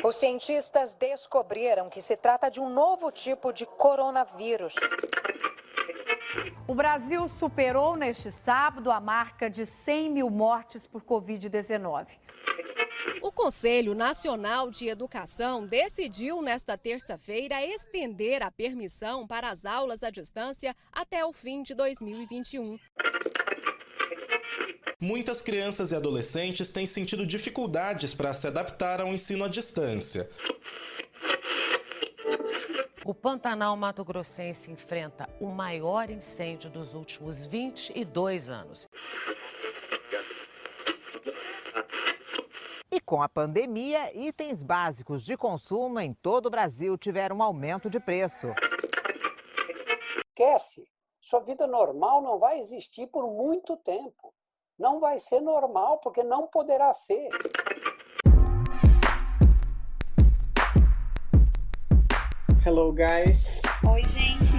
Os cientistas descobriram que se trata de um novo tipo de coronavírus. O Brasil superou neste sábado a marca de 100 mil mortes por Covid-19. O Conselho Nacional de Educação decidiu nesta terça-feira estender a permissão para as aulas à distância até o fim de 2021. Muitas crianças e adolescentes têm sentido dificuldades para se adaptar ao ensino à distância. O Pantanal Mato-Grossense enfrenta o maior incêndio dos últimos 22 anos. E com a pandemia, itens básicos de consumo em todo o Brasil tiveram um aumento de preço. Esquece, sua vida normal não vai existir por muito tempo. Não vai ser normal, porque não poderá ser. Hello, guys! Oi, gente!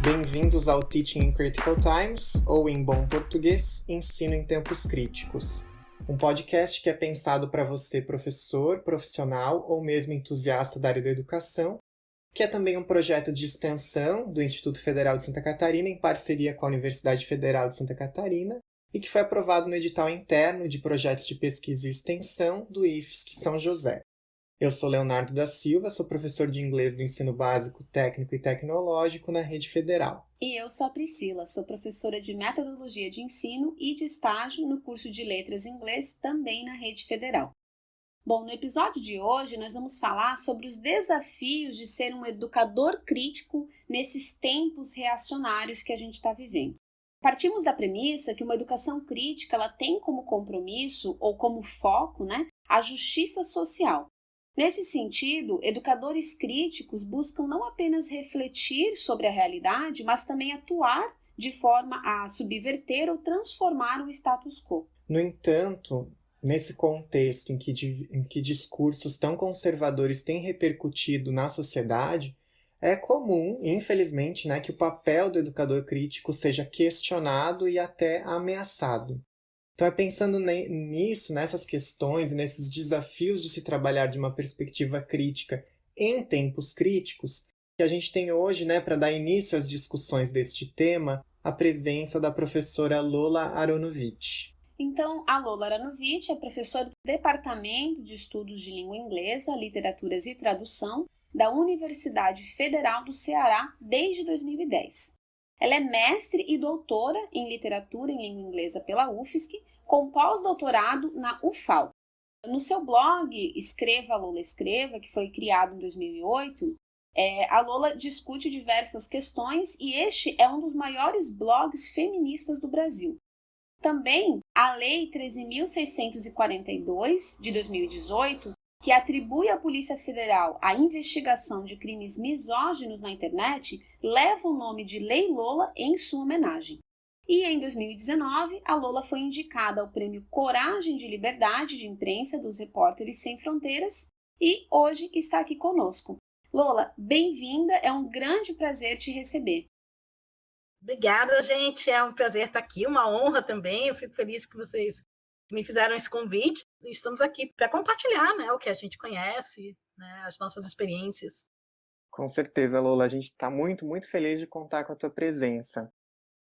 Bem-vindos ao Teaching in Critical Times, ou em bom português, Ensino em Tempos Críticos. Um podcast que é pensado para você, professor, profissional ou mesmo entusiasta da área da educação, que é também um projeto de extensão do Instituto Federal de Santa Catarina em parceria com a Universidade Federal de Santa Catarina e que foi aprovado no edital interno de projetos de pesquisa e extensão do IFSC São José. Eu sou Leonardo da Silva, sou professor de inglês do ensino básico, técnico e tecnológico na rede federal. E eu sou a Priscila, sou professora de metodologia de ensino e de estágio no curso de letras em inglês, também na rede federal. Bom, no episódio de hoje nós vamos falar sobre os desafios de ser um educador crítico nesses tempos reacionários que a gente está vivendo. Partimos da premissa que uma educação crítica ela tem como compromisso ou como foco, a justiça social. Nesse sentido, educadores críticos buscam não apenas refletir sobre a realidade, mas também atuar de forma a subverter ou transformar o status quo. No entanto, nesse contexto em que discursos tão conservadores têm repercutido na sociedade, é comum, infelizmente, que o papel do educador crítico seja questionado e até ameaçado. Então é pensando nisso, nessas questões e nesses desafios de se trabalhar de uma perspectiva crítica em tempos críticos, que a gente tem hoje, para dar início às discussões deste tema, a presença da professora Lola Aronovitch. Então, a Lola Aronovitch é professora do Departamento de Estudos de Língua Inglesa, Literaturas e Tradução da Universidade Federal do Ceará desde 2010. Ela é mestre e doutora em literatura em língua inglesa pela UFSC, com pós-doutorado na UFAL. No seu blog Escreva, Lola Escreva, que foi criado em 2008, a Lola discute diversas questões e este é um dos maiores blogs feministas do Brasil. Também a Lei 13.642, de 2018, que atribui à Polícia Federal a investigação de crimes misóginos na internet, leva o nome de Lei Lola em sua homenagem. E em 2019, a Lola foi indicada ao Prêmio Coragem de Liberdade de Imprensa dos Repórteres Sem Fronteiras e hoje está aqui conosco. Lola, bem-vinda, é um grande prazer te receber. Obrigada, gente, é um prazer estar aqui, uma honra também, eu fico feliz que vocês me fizeram esse convite. Estamos aqui para compartilhar o que a gente conhece, as nossas experiências. Com certeza, Lola, a gente está muito, muito feliz de contar com a tua presença.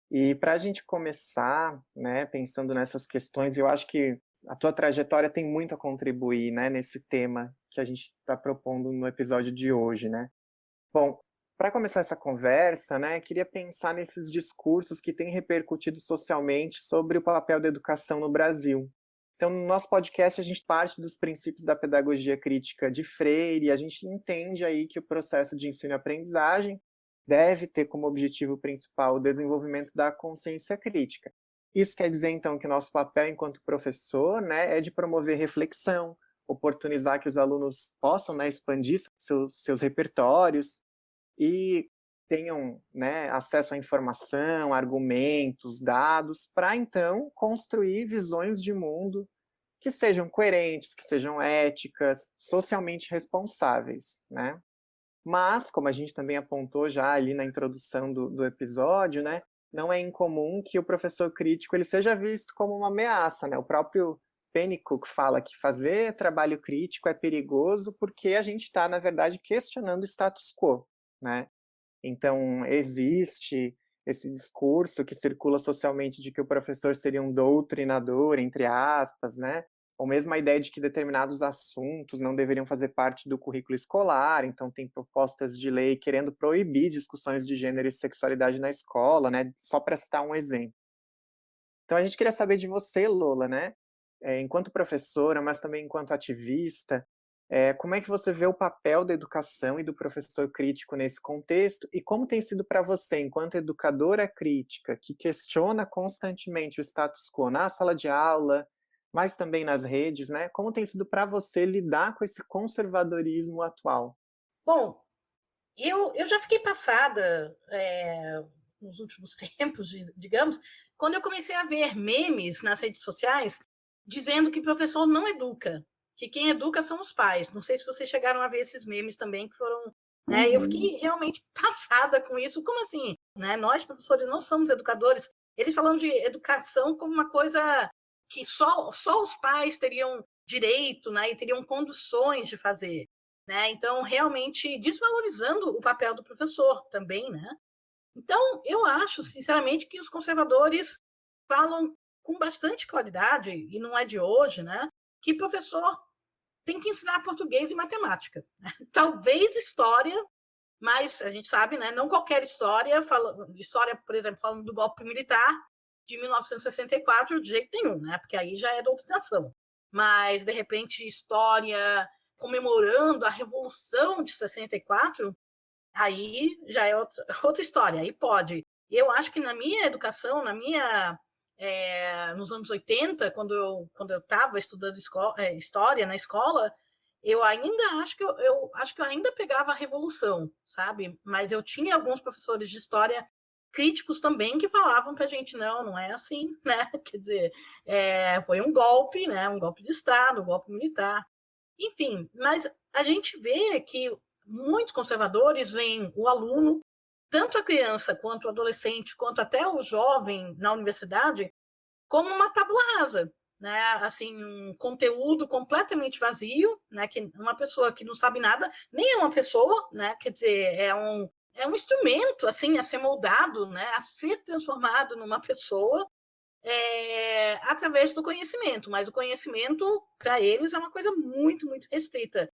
E para a gente começar, pensando nessas questões, eu acho que a tua trajetória tem muito a contribuir nesse tema que a gente está propondo no episódio de hoje. Bom, para começar essa conversa, queria pensar nesses discursos que têm repercutido socialmente sobre o papel da educação no Brasil. Então, no nosso podcast, a gente parte dos princípios da pedagogia crítica de Freire, e a gente entende aí que o processo de ensino e aprendizagem deve ter como objetivo principal o desenvolvimento da consciência crítica. Isso quer dizer, então, que o nosso papel enquanto professor é de promover reflexão, oportunizar que os alunos possam expandir seus repertórios, e tenham acesso à informação, argumentos, dados, para então construir visões de mundo que sejam coerentes, que sejam éticas, socialmente responsáveis. Mas, como a gente também apontou já ali na introdução do episódio, não é incomum que o professor crítico ele seja visto como uma ameaça. O próprio Pennycook fala que fazer trabalho crítico é perigoso porque a gente está, na verdade, questionando o status quo, né? Então, existe esse discurso que circula socialmente de que o professor seria um doutrinador, entre aspas, né? Ou mesmo a ideia de que determinados assuntos não deveriam fazer parte do currículo escolar, então tem propostas de lei querendo proibir discussões de gênero e sexualidade na escola, né? Só para citar um exemplo. Então a gente queria saber de você, Lola, né? Enquanto professora, mas também enquanto ativista, como é que você vê o papel da educação e do professor crítico nesse contexto? E como tem sido para você, enquanto educadora crítica, que questiona constantemente o status quo na sala de aula, mas também nas redes, né? Como tem sido para você lidar com esse conservadorismo atual? Bom, eu já fiquei passada nos últimos tempos, digamos, quando eu comecei a ver memes nas redes sociais dizendo que professor não educa, que quem educa são os pais. Não sei se vocês chegaram a ver esses memes também, que foram... Né? Eu fiquei realmente passada com isso. Como assim? Né? Nós, professores, não somos educadores. Eles falando de educação como uma coisa que só os pais teriam direito, né? E teriam condições de fazer. Né? Então, realmente desvalorizando o papel do professor também, né? Então, eu acho, sinceramente, que os conservadores falam com bastante claridade, e não é de hoje, né, que professor tem que ensinar português e matemática. Talvez história, mas a gente sabe, né, não qualquer história, história, por exemplo, falando do golpe militar de 1964, de jeito nenhum, né, porque aí já é doutrinação. Mas, de repente, história comemorando a Revolução de 64, aí já é outra história, aí pode. Eu acho que na minha educação, nos anos 80, quando eu estava estudando história na escola, eu ainda acho que eu ainda pegava a Revolução, sabe? Mas eu tinha alguns professores de história críticos também que falavam para a gente, não é assim, né? Quer dizer, foi um golpe, né? Um golpe de Estado, um golpe militar. Enfim, mas a gente vê que muitos conservadores veem o aluno, tanto a criança, quanto o adolescente, quanto até o jovem na universidade, como uma tábua rasa, né? Assim, um conteúdo completamente vazio, né? Que uma pessoa que não sabe nada, nem é uma pessoa, né? Quer dizer, é um instrumento, assim, a ser moldado, né? A ser transformado numa pessoa, através do conhecimento, mas o conhecimento, para eles, é uma coisa muito, muito restrita.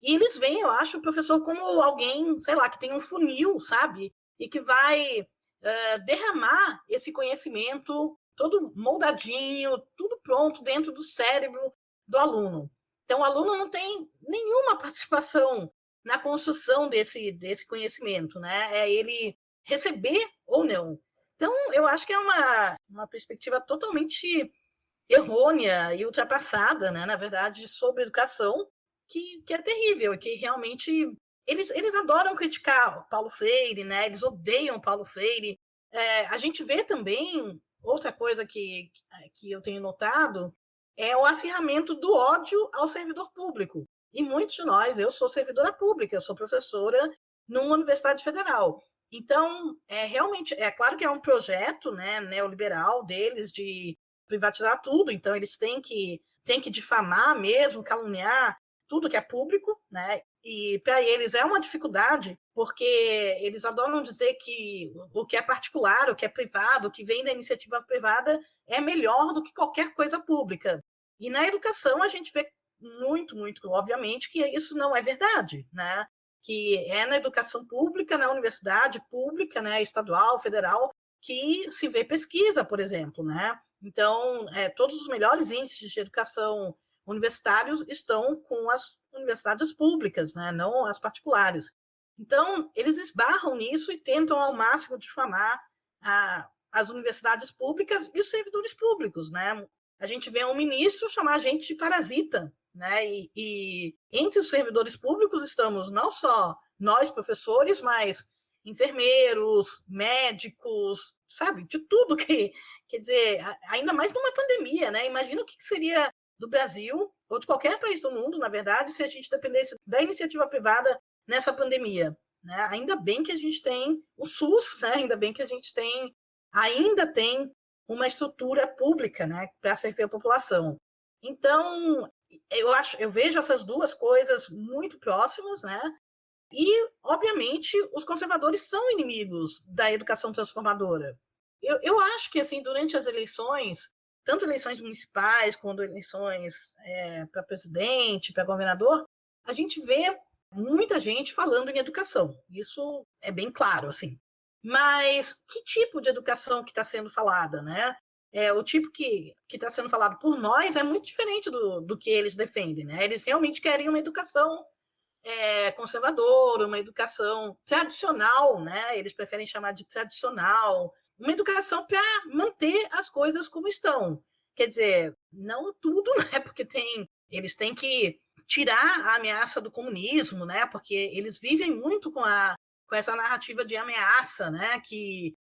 E eles veem, eu acho, o professor como alguém, sei lá, que tem um funil, sabe? E que vai derramar esse conhecimento todo moldadinho, tudo pronto dentro do cérebro do aluno. Então, o aluno não tem nenhuma participação na construção desse conhecimento, né? É ele receber ou não. Então, eu acho que é uma perspectiva totalmente errônea e ultrapassada, né, na verdade, sobre educação, que é terrível, que realmente eles adoram criticar Paulo Freire, né? Eles odeiam Paulo Freire. A gente vê também outra coisa que eu tenho notado é o acirramento do ódio ao servidor público. E muitos de nós, eu sou servidora pública, eu sou professora numa universidade federal. Então, realmente, é claro que é um projeto, né, neoliberal deles de privatizar tudo, então eles têm que difamar mesmo, caluniar tudo que é público, né? E para eles é uma dificuldade, porque eles adoram dizer que o que é particular, o que é privado, o que vem da iniciativa privada é melhor do que qualquer coisa pública. E na educação a gente vê muito, muito, obviamente, que isso não é verdade, né? Que é na educação pública, na universidade pública, né, estadual, federal, que se vê pesquisa, por exemplo, né? Então, todos os melhores índices de educação universitários estão com as universidades públicas, né? Não as particulares. Então, eles esbarram nisso e tentam ao máximo difamar as universidades públicas e os servidores públicos, né? A gente vê um ministro chamar a gente de parasita, né? E entre os servidores públicos estamos não só nós, professores, mas enfermeiros, médicos, sabe? De tudo que... Quer dizer, ainda mais numa pandemia, né? Imagina o que seria do Brasil, ou de qualquer país do mundo, na verdade, se a gente dependesse da iniciativa privada nessa pandemia, né? Ainda bem que a gente tem o SUS, né? Ainda bem que a gente ainda tem uma estrutura pública, né, para servir a população. Então, eu vejo essas duas coisas muito próximas, né? E, obviamente, os conservadores são inimigos da educação transformadora. Eu acho que, assim, durante as eleições, tanto eleições municipais quanto eleições para presidente, para governador, a gente vê muita gente falando em educação. Isso é bem claro, assim. Mas que tipo de educação que está sendo falada, né? O tipo que está sendo falado por nós é muito diferente do que eles defendem, né? Eles realmente querem uma educação conservadora, uma educação tradicional, né? Eles preferem chamar de tradicional, uma educação para manter as coisas como estão. Quer dizer, não tudo, né? Porque eles têm que tirar a ameaça do comunismo, né? Porque eles vivem muito com essa narrativa de ameaça, né? Que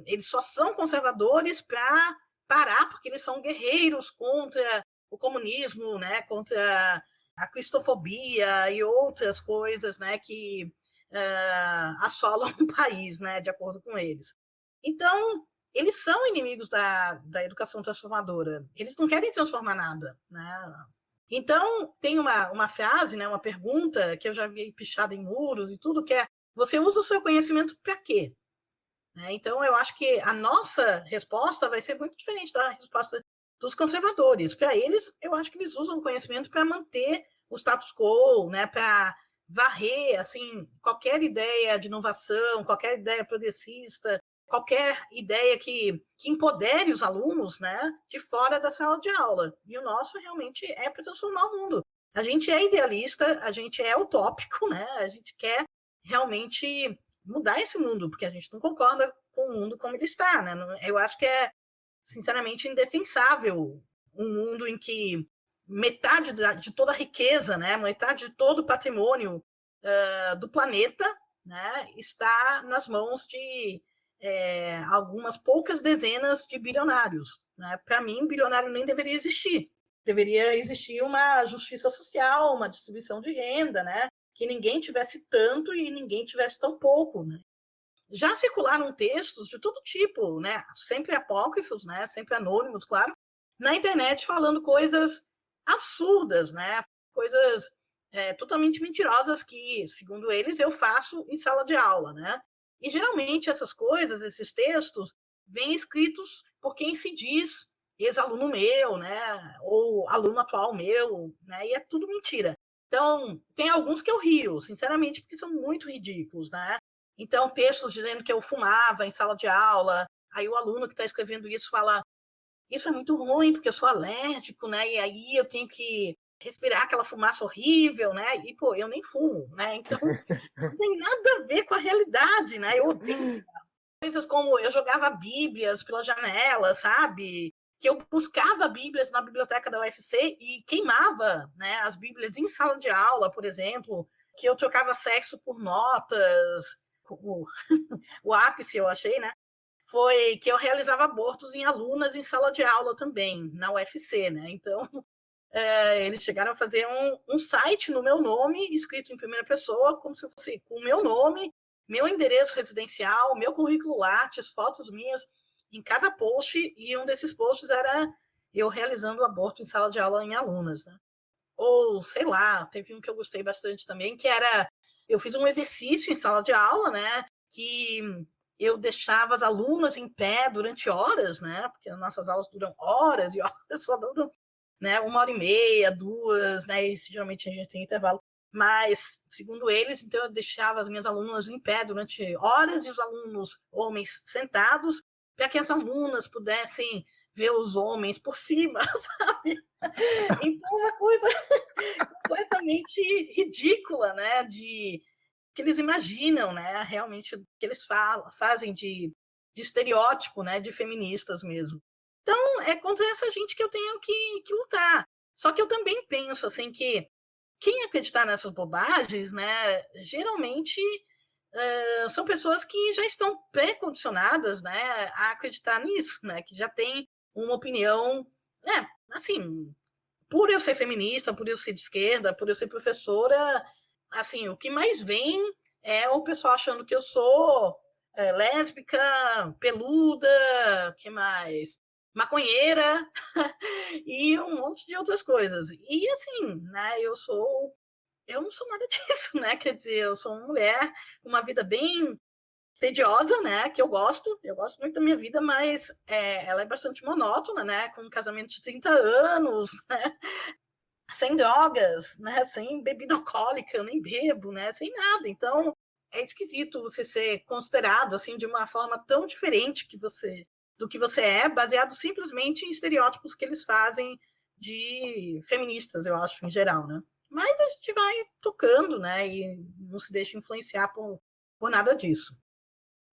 eles só são conservadores para parar, porque eles são guerreiros contra o comunismo, né? Contra a cristofobia e outras coisas, né? Que assolam o país, né? De acordo com eles. Então, eles são inimigos da educação transformadora. Eles não querem transformar nada, né? Então, tem uma frase, né, uma pergunta que eu já vi pichada em muros e tudo, que é: você usa o seu conhecimento para quê? Né? Então, eu acho que a nossa resposta vai ser muito diferente da resposta dos conservadores. Para eles, eu acho que eles usam o conhecimento para manter o status quo, né, para varrer assim, qualquer ideia de inovação, qualquer ideia progressista, qualquer ideia que empodere os alunos, né, de fora da sala de aula. E o nosso realmente é para transformar o mundo. A gente é idealista, a gente é utópico, né? A gente quer realmente mudar esse mundo, porque a gente não concorda com o mundo como ele está, né? Eu acho que é, sinceramente, indefensável um mundo em que metade de toda a riqueza, né, metade de todo o patrimônio do planeta, né, está nas mãos de algumas poucas dezenas de bilionários. Né? Para mim, bilionário nem deveria existir. Deveria existir uma justiça social, uma distribuição de renda, né? Que ninguém tivesse tanto e ninguém tivesse tão pouco. Né? Já circularam textos de todo tipo, né? Sempre apócrifos, né? Sempre anônimos, claro, na internet falando coisas absurdas, né? Coisas totalmente mentirosas que, segundo eles, eu faço em sala de aula, né? E geralmente essas coisas, esses textos, vêm escritos por quem se diz ex-aluno meu, né? Ou aluno atual meu, né? E é tudo mentira. Então, tem alguns que eu rio, sinceramente, porque são muito ridículos, né? Então, textos dizendo que eu fumava em sala de aula, aí o aluno que está escrevendo isso fala: isso é muito ruim, porque eu sou alérgico, né? E aí eu tenho que respirar aquela fumaça horrível, né? E, pô, eu nem fumo, né? Então, não tem nada a ver com a realidade, né? Eu odeio cigarro. Coisas como eu jogava bíblias pela janela, sabe? Que eu buscava bíblias na biblioteca da UFC e queimava, né, as bíblias em sala de aula, por exemplo, que eu trocava sexo por notas. O ápice, eu achei, né? Foi que eu realizava abortos em alunas em sala de aula também, na UFC, né? Então, eles chegaram a fazer um site no meu nome, escrito em primeira pessoa, como se fosse com o meu nome, meu endereço residencial, meu currículo Lattes, fotos minhas em cada post, e um desses posts era eu realizando aborto em sala de aula em alunas, né? Ou, sei lá, teve um que eu gostei bastante também, que era, eu fiz um exercício em sala de aula, né, que eu deixava as alunas em pé durante horas, né, porque as nossas aulas duram horas e horas, só duram, né, 1h30, 2, né, e geralmente a gente tem intervalo. Mas, segundo eles, então eu deixava as minhas alunas em pé durante horas e os alunos homens sentados, para que as alunas pudessem ver os homens por cima, sabe? Então, uma coisa completamente ridícula, né? Que eles imaginam, né? Realmente, que eles fazem de estereótipo, né? De feministas mesmo. Então, é contra essa gente que eu tenho que lutar. Só que eu também penso, assim, que quem acreditar nessas bobagens, né? Geralmente são pessoas que já estão pré-condicionadas, né? A acreditar nisso, né? Que já tem uma opinião, assim, por eu ser feminista, por eu ser de esquerda, por eu ser professora, assim, o que mais vem é o pessoal achando que eu sou lésbica, peluda, que mais? maconheira e um monte de outras coisas. E assim, né, eu não sou nada disso, né? Quer dizer, eu sou uma mulher com uma vida bem tediosa, né? Que eu gosto muito da minha vida, mas ela é bastante monótona, né? Com um casamento de 30 anos, né? Sem drogas, né? Sem bebida alcoólica, eu nem bebo, né? Sem nada. Então, é esquisito você ser considerado assim de uma forma tão diferente do que você é, baseado simplesmente em estereótipos que eles fazem de feministas, eu acho, em geral, né? Mas a gente vai tocando, né? E não se deixa influenciar por nada disso.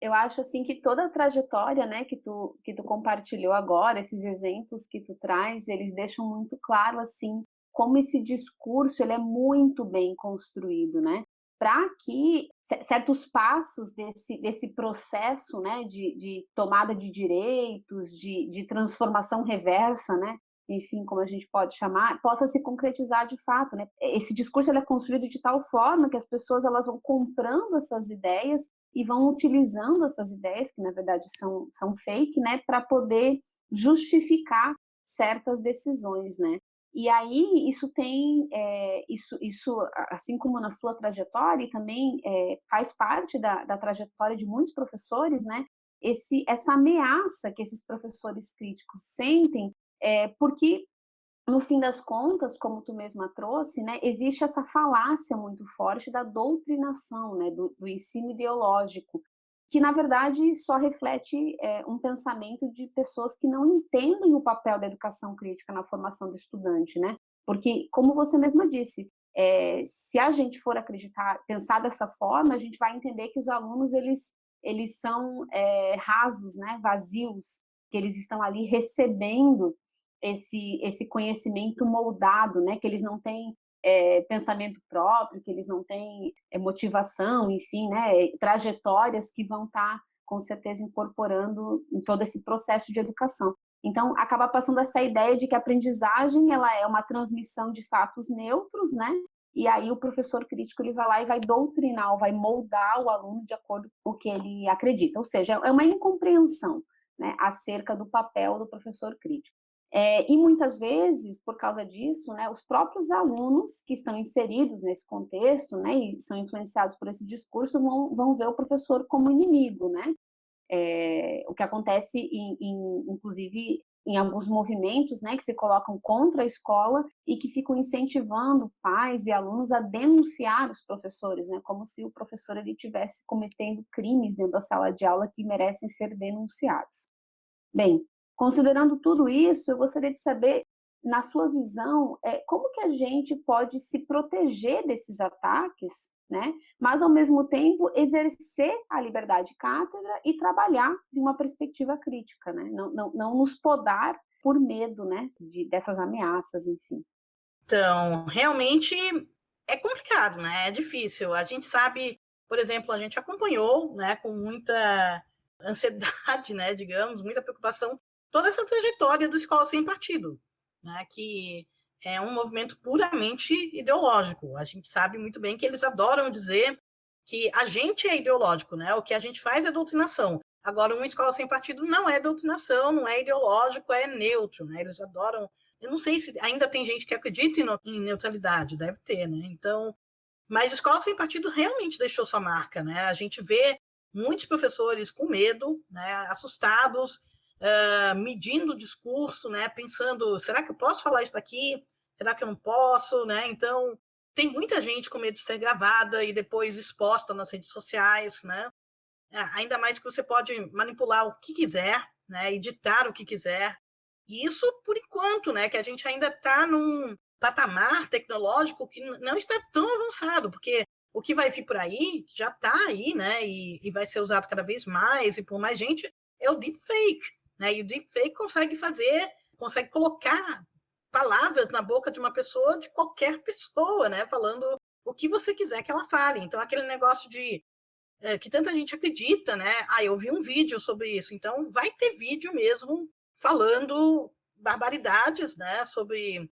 Eu acho assim que toda a trajetória, né, que tu compartilhou agora, esses exemplos que tu traz, eles deixam muito claro assim como esse discurso ele é muito bem construído, né? Para que certos passos desse processo, né, de tomada de direitos, de transformação reversa, né? Enfim, como a gente pode chamar, possa se concretizar de fato, né? Esse discurso ele é construído de tal forma que as pessoas elas vão comprando essas ideias e vão utilizando essas ideias, que na verdade são fake, né, para poder justificar certas decisões, né? E aí isso tem, isso assim como na sua trajetória, e também faz parte da trajetória de muitos professores, né? Essa ameaça que esses professores críticos sentem, porque no fim das contas, como tu mesma trouxe, né, existe essa falácia muito forte da doutrinação, né, do ensino ideológico, que na verdade só reflete um pensamento de pessoas que não entendem o papel da educação crítica na formação do estudante, né? Porque, como você mesma disse, se a gente for acreditar, pensar dessa forma, a gente vai entender que os alunos eles são rasos, né, vazios, que eles estão ali recebendo esse conhecimento moldado, né? Que eles não têm pensamento próprio, que eles não têm motivação, enfim, né? Trajetórias que vão estar, com certeza, incorporando em todo esse processo de educação. Então, acaba passando essa ideia de que a aprendizagem ela é uma transmissão de fatos neutros, né? E aí o professor crítico ele vai lá e vai doutrinar, vai moldar o aluno de acordo com o que ele acredita. Ou seja, é uma incompreensão, né, acerca do papel do professor crítico. E muitas vezes, por causa disso, né, os próprios alunos que estão inseridos nesse contexto, né, e são influenciados por esse discurso, vão ver o professor como inimigo, né? O que acontece, inclusive, em alguns movimentos, né, que se colocam contra a escola e que ficam incentivando pais e alunos a denunciar os professores, né, como se o professor ele estivesse cometendo crimes dentro da sala de aula que merecem ser denunciados. Bem, considerando tudo isso, eu gostaria de saber, na sua visão, como que a gente pode se proteger desses ataques, né? Mas, ao mesmo tempo, exercer a liberdade de cátedra e trabalhar de uma perspectiva crítica, né? Não nos podar por medo, né, dessas ameaças, enfim. Então, realmente é complicado, né? É difícil. A gente sabe, por exemplo, a gente acompanhou, né, com muita ansiedade, né, digamos, muita preocupação, toda essa trajetória do Escola Sem Partido, né, que é um movimento puramente ideológico. A gente sabe muito bem que eles adoram dizer que a gente é ideológico, né? O que a gente faz é doutrinação. Agora, uma escola sem partido não é doutrinação, não é ideológico, é neutro, né? Eles adoram. Eu não sei se ainda tem gente que acredita em neutralidade, deve ter, né? Então, mas a escola sem partido realmente deixou sua marca, né? A gente vê muitos professores com medo, né? Assustados, medindo o discurso, né? Pensando, será que eu posso falar isso daqui? Será que eu não posso? Né? Então, tem muita gente com medo de ser gravada e depois exposta nas redes sociais, né? Ainda mais que você pode manipular o que quiser, né? Editar o que quiser. E isso, por enquanto, né? Que a gente ainda está num patamar tecnológico que não está tão avançado, porque o que vai vir por aí já está aí, né? E vai ser usado cada vez mais e por mais gente, é o deepfake. Né? E o deepfake consegue colocar palavras na boca de uma pessoa, de qualquer pessoa, né? Falando o que você quiser que ela fale. Então, aquele negócio de que tanta gente acredita, né? Eu vi um vídeo sobre isso, então vai ter vídeo mesmo falando barbaridades, né? Sobre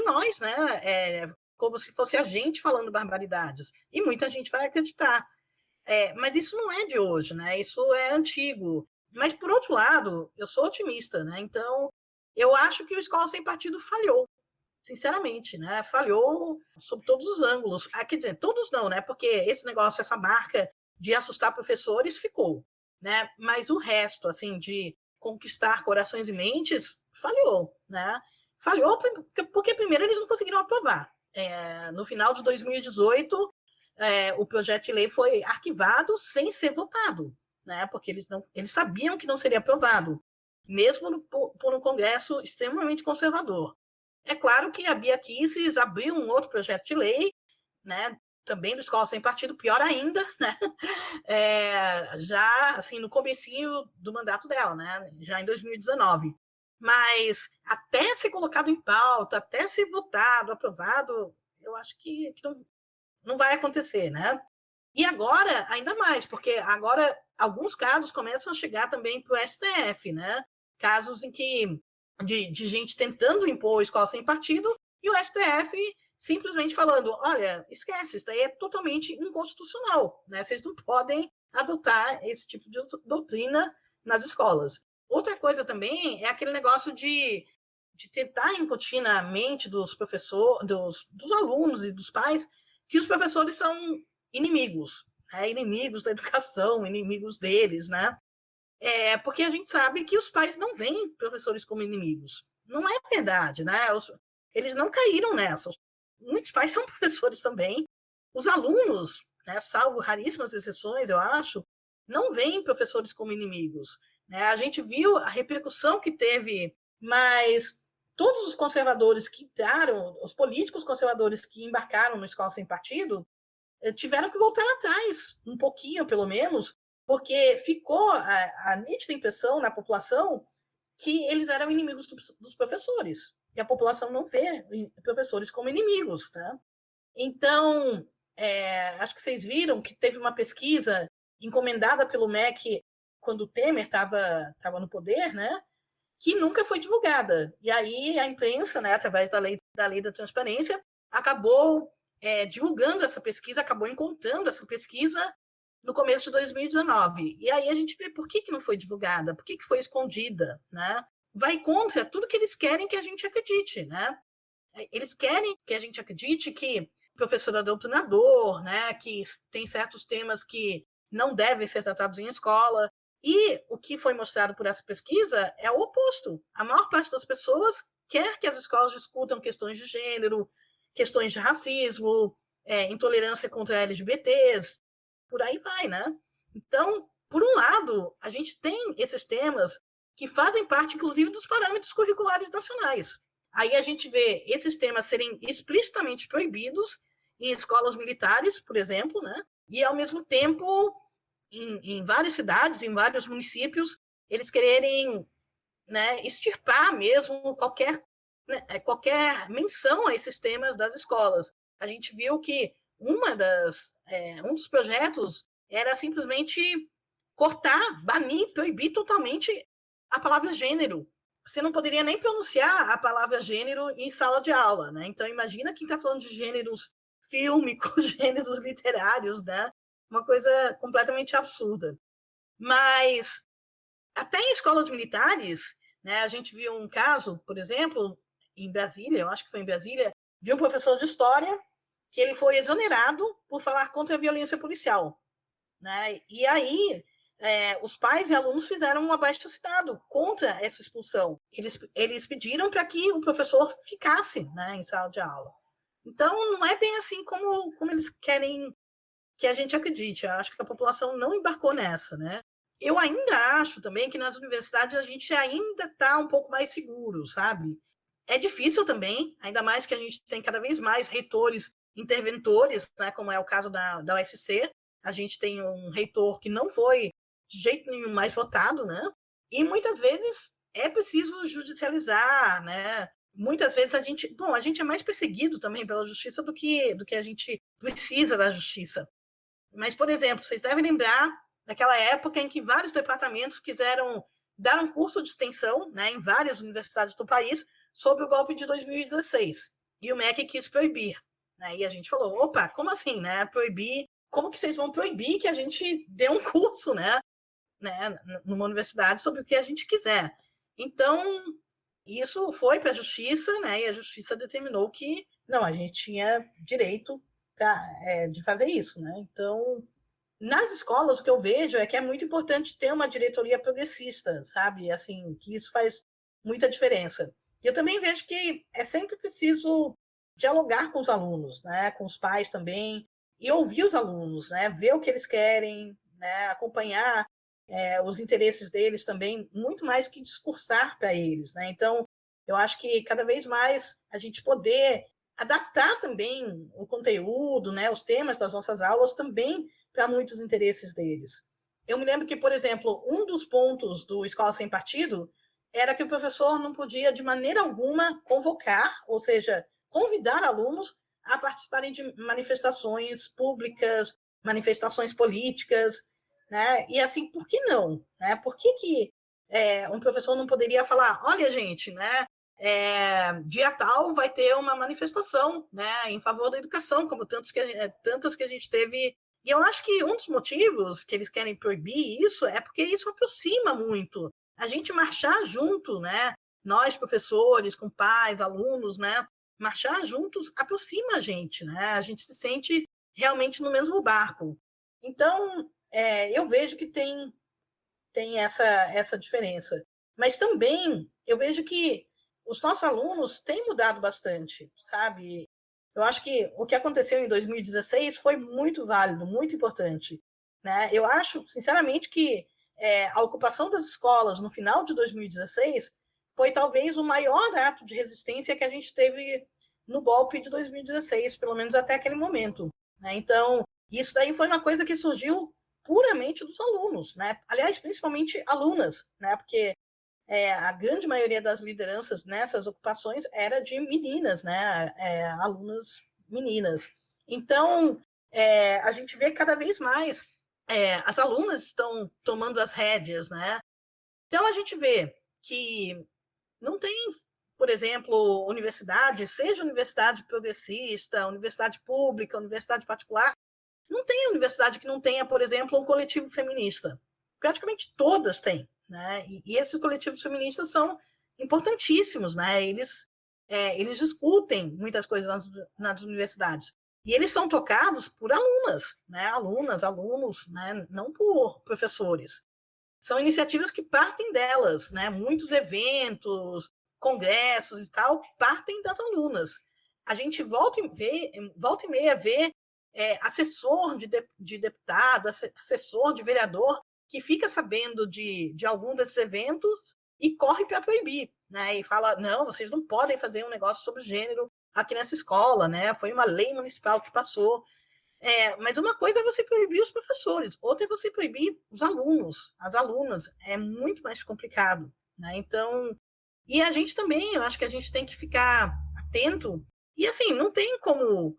nós, né? Como se fosse a gente falando barbaridades. E muita gente vai acreditar. Mas isso não é de hoje, né? Isso é antigo. Mas, por outro lado, eu sou otimista, né? Então, eu acho que o Escola Sem Partido falhou, sinceramente, né? Falhou sob todos os ângulos. Quer dizer, todos não, né? Porque esse negócio, essa marca de assustar professores ficou, né? Mas o resto, assim, de conquistar corações e mentes, falhou, né? Falhou porque primeiro eles não conseguiram aprovar. No final de 2018, o projeto de lei foi arquivado sem ser votado, né? Porque eles sabiam que não seria aprovado, mesmo por um Congresso extremamente conservador. É claro que a Bia Kicis abriu um outro projeto de lei, né? Também do Escola Sem Partido, pior ainda, né? Já assim, no comecinho do mandato dela, né? Já em 2019. Mas até ser colocado em pauta, até ser votado, aprovado, eu acho que não vai acontecer, né? E agora, ainda mais, porque agora alguns casos começam a chegar também para o STF, né? Casos em que de gente tentando impor a Escola Sem Partido e o STF simplesmente falando, olha, esquece, isso daí é totalmente inconstitucional, né? Vocês não podem adotar esse tipo de doutrina nas escolas. Outra coisa também é aquele negócio de tentar incutir na mente dos professores, dos alunos e dos pais que os professores são inimigos, né? Inimigos da educação, inimigos deles, né? Porque a gente sabe que os pais não veem professores como inimigos. Não é verdade, né? Eles não caíram nessa. Muitos pais são professores também. Os alunos, né, salvo raríssimas exceções, eu acho, não veem professores como inimigos, né? A gente viu a repercussão que teve, mas todos os conservadores que entraram, os políticos conservadores que embarcaram no Escola Sem Partido, tiveram que voltar atrás, um pouquinho pelo menos, porque ficou a nítida impressão na população que eles eram inimigos dos professores. E a população não vê professores como inimigos, tá? Então, acho que vocês viram que teve uma pesquisa encomendada pelo MEC quando o Temer estava no poder, né? Que nunca foi divulgada. E aí a imprensa, né, através da lei da transparência, acabou divulgando essa pesquisa, acabou encontrando essa pesquisa no começo de 2019. E aí a gente vê por que não foi divulgada, por que foi escondida, né? Vai contra tudo que eles querem que a gente acredite, né? Eles querem que a gente acredite que o professor é doutrinador, né? Que tem certos temas que não devem ser tratados em escola. E o que foi mostrado por essa pesquisa é o oposto. A maior parte das pessoas quer que as escolas discutam questões de gênero, questões de racismo, intolerância contra LGBTs, por aí vai, né? Então, por um lado, a gente tem esses temas que fazem parte, inclusive, dos parâmetros curriculares nacionais. Aí a gente vê esses temas serem explicitamente proibidos em escolas militares, por exemplo, né? E, ao mesmo tempo, em várias cidades, em vários municípios, eles quererem, né, extirpar mesmo qualquer menção a esses temas das escolas. A gente viu que um dos projetos era simplesmente cortar, banir, proibir totalmente a palavra gênero. Você não poderia nem pronunciar a palavra gênero em sala de aula, né? Então, imagina quem está falando de gêneros fílmicos, gêneros literários, né? Uma coisa completamente absurda. Mas, até em escolas militares, né, a gente viu um caso, por exemplo, em Brasília, eu acho que foi em Brasília, de um professor de história que ele foi exonerado por falar contra a violência policial, né? E aí, os pais e alunos fizeram um abaixo-assinado contra essa expulsão. Eles pediram para que o professor ficasse, né, em sala de aula. Então, não é bem assim como eles querem que a gente acredite. Eu acho que a população não embarcou nessa, né? Eu ainda acho também que nas universidades a gente ainda está um pouco mais seguro, sabe? É difícil também, ainda mais que a gente tem cada vez mais reitores interventores, né, como é o caso da UFC. A gente tem um reitor que não foi de jeito nenhum mais votado, né? E muitas vezes é preciso judicializar, né? Muitas vezes a gente é mais perseguido também pela justiça do que a gente precisa da justiça. Mas, por exemplo, vocês devem lembrar daquela época em que vários departamentos quiseram dar um curso de extensão, né, em várias universidades do país sobre o golpe de 2016. E o MEC quis proibir. Né? E a gente falou, opa, como assim, né? Proibir? Como que vocês vão proibir que a gente dê um curso, né? né, numa universidade sobre o que a gente quiser. Então, isso foi para a justiça, né, e a justiça determinou que não, a gente tinha direito de fazer isso, né? Então, nas escolas, o que eu vejo é que é muito importante ter uma diretoria progressista, sabe? Assim, que isso faz muita diferença. E eu também vejo que é sempre preciso dialogar com os alunos, né? Com os pais também, e ouvir os alunos, né? Ver o que eles querem, né? Acompanhar os interesses deles também, muito mais que discursar para eles, né? Então, eu acho que cada vez mais a gente poder adaptar também o conteúdo, né? Os temas das nossas aulas também para muitos interesses deles. Eu me lembro que, por exemplo, um dos pontos do Escola Sem Partido era que o professor não podia, de maneira alguma, convocar, ou seja, convidar alunos a participarem de manifestações públicas, manifestações políticas, né? E assim, por que não? Né? Por que um professor não poderia falar, olha, gente, né? Dia tal vai ter uma manifestação, né, em favor da educação, como tantas que a gente teve. E eu acho que um dos motivos que eles querem proibir isso é porque isso aproxima muito. A gente marchar junto, né? Nós, professores, com pais, alunos, né? Marchar juntos aproxima a gente, né? A gente se sente realmente no mesmo barco. Então, eu vejo que tem essa diferença. Mas também eu vejo que os nossos alunos têm mudado bastante, sabe? Eu acho que o que aconteceu em 2016 foi muito válido, muito importante, né? Eu acho, sinceramente, que a ocupação das escolas no final de 2016 foi talvez o maior ato de resistência que a gente teve no golpe de 2016, pelo menos até aquele momento, né? Então, isso daí foi uma coisa que surgiu puramente dos alunos, né? Aliás, principalmente alunas, né? Porque a grande maioria das lideranças nessas ocupações era de meninas, né? Alunas meninas. Então, a gente vê cada vez mais as alunas estão tomando as rédeas, né? Então, a gente vê que não tem, por exemplo, universidade, seja universidade progressista, universidade pública, universidade particular, não tem universidade que não tenha, por exemplo, um coletivo feminista. Praticamente todas têm, né? E esses coletivos feministas são importantíssimos, né? Eles discutem muitas coisas nas universidades. E eles são tocados por alunas, né? Alunas, alunos, né? Não por professores. São iniciativas que partem delas, né? Muitos eventos, congressos e tal, partem das alunas. A gente volta e meia vê assessor de deputado, assessor de vereador, que fica sabendo de algum desses eventos e corre para proibir, né? E fala, não, vocês não podem fazer um negócio sobre gênero aqui nessa escola, né? Foi uma lei municipal que passou. Mas uma coisa é você proibir os professores, outra é você proibir os alunos, as alunas. É muito mais complicado, né? Então, e a gente também, eu acho que a gente tem que ficar atento. E assim, não tem como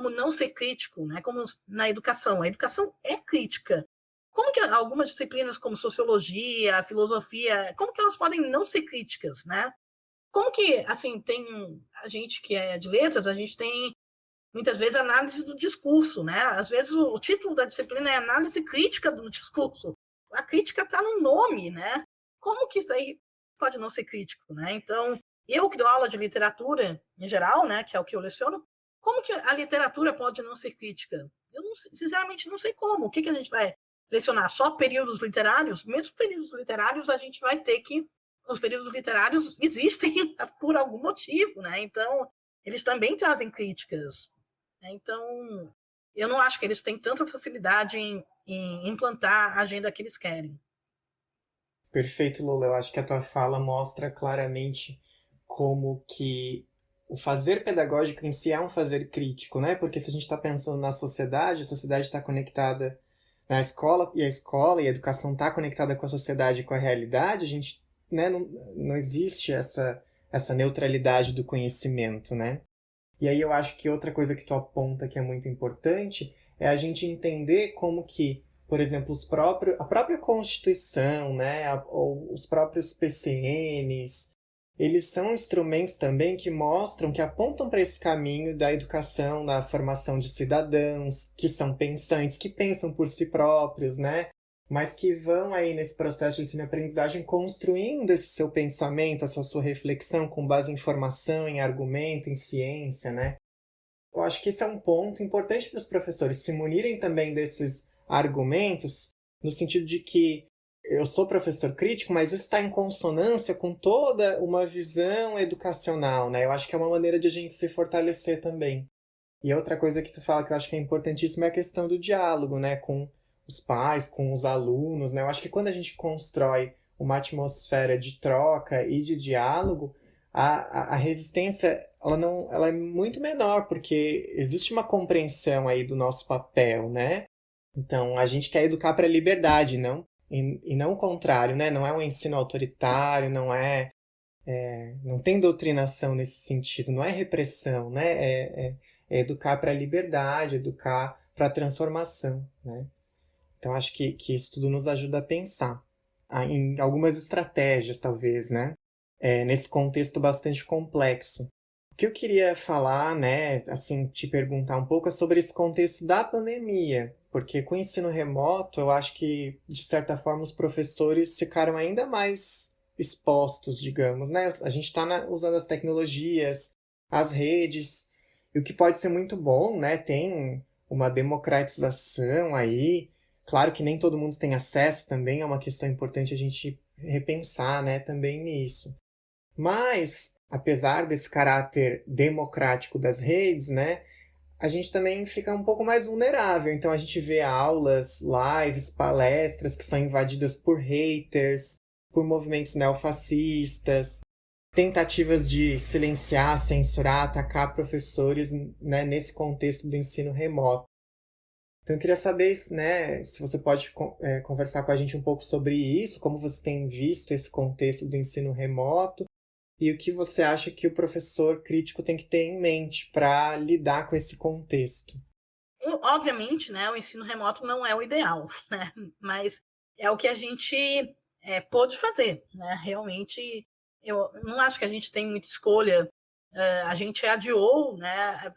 não ser crítico, né? Como na educação. A educação é crítica. Como que algumas disciplinas como sociologia, filosofia, como que elas podem não ser críticas, né? Como que, assim, tem a gente que é de letras, a gente tem muitas vezes análise do discurso, né? Às vezes o título da disciplina é análise crítica do discurso. A crítica está no nome, né? Como que isso aí pode não ser crítico, né? Então, eu que dou aula de literatura em geral, né, que é o que eu leciono, como que a literatura pode não ser crítica? Eu, sinceramente, não sei como. O que a gente vai lecionar? Só períodos literários? Mesmo períodos literários, a gente vai ter que... Os períodos literários existem por algum motivo, né? Então, eles também trazem críticas. Então, eu não acho que eles têm tanta facilidade em implantar a agenda que eles querem. Perfeito, Lula. Eu acho que a tua fala mostra claramente como que o fazer pedagógico em si é um fazer crítico, né? Porque se a gente está pensando na sociedade, a sociedade está conectada na escola e a educação está conectada com a sociedade e com a realidade, a gente, né, não existe essa neutralidade do conhecimento, né? E aí eu acho que outra coisa que tu aponta que é muito importante é a gente entender como que, por exemplo, a própria Constituição, né, ou os próprios PCNs, eles são instrumentos também que mostram, que apontam para esse caminho da educação, da formação de cidadãos, que são pensantes, que pensam por si próprios, né? mas que vão aí nesse processo de ensino-aprendizagem construindo esse seu pensamento, essa sua reflexão com base em informação, em argumento, em ciência, né? Eu acho que esse é um ponto importante para os professores se munirem também desses argumentos, no sentido de que eu sou professor crítico, mas isso está em consonância com toda uma visão educacional, né? Eu acho que é uma maneira de a gente se fortalecer também. E outra coisa que tu fala que eu acho que é importantíssima é a questão do diálogo, né? Com os pais, com os alunos, né? Eu acho que quando a gente constrói uma atmosfera de troca e de diálogo, a resistência ela é muito menor, porque existe uma compreensão aí do nosso papel, né? Então, a gente quer educar para a liberdade, não? E não o contrário, né? Não é um ensino autoritário, não tem doutrinação nesse sentido, não é repressão, né? É educar para a liberdade, educar para a transformação, né? Então, acho que isso tudo nos ajuda a pensar em algumas estratégias, talvez, né? Nesse contexto bastante complexo. O que eu queria falar, né, assim, te perguntar um pouco é sobre esse contexto da pandemia, porque com o ensino remoto, eu acho que, de certa forma, os professores ficaram ainda mais expostos, digamos, né? A gente está usando as tecnologias, as redes, e o que pode ser muito bom, né? Tem uma democratização aí. Claro que nem todo mundo tem acesso também, é uma questão importante a gente repensar, né, também nisso. Mas, apesar desse caráter democrático das redes, né, a gente também fica um pouco mais vulnerável. Então a gente vê aulas, lives, palestras que são invadidas por haters, por movimentos neofascistas, tentativas de silenciar, censurar, atacar professores, né, nesse contexto do ensino remoto. Então eu queria saber, né, se você pode conversar com a gente um pouco sobre isso, como você tem visto esse contexto do ensino remoto e o que você acha que o professor crítico tem que ter em mente para lidar com esse contexto. Obviamente, né, o ensino remoto não é o ideal, né, mas é o que a gente pôde fazer, né? Realmente, eu não acho que a gente tem muita escolha. A gente adiou, né?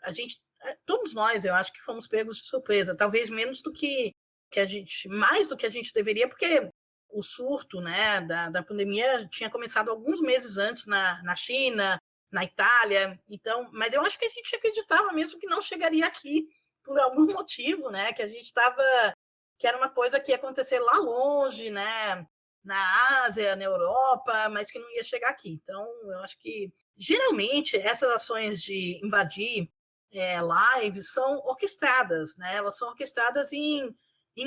Todos nós, eu acho que fomos pegos de surpresa, talvez menos do que a gente, mais do que a gente deveria, porque o surto, né, da pandemia tinha começado alguns meses antes na China, na Itália. Então, mas eu acho que a gente acreditava mesmo que não chegaria aqui por algum motivo, né? Que era uma coisa que ia acontecer lá longe, né? Na Ásia, na Europa, mas que não ia chegar aqui. Então, eu acho que geralmente essas ações de invadir lives são orquestradas, né? Elas são orquestradas em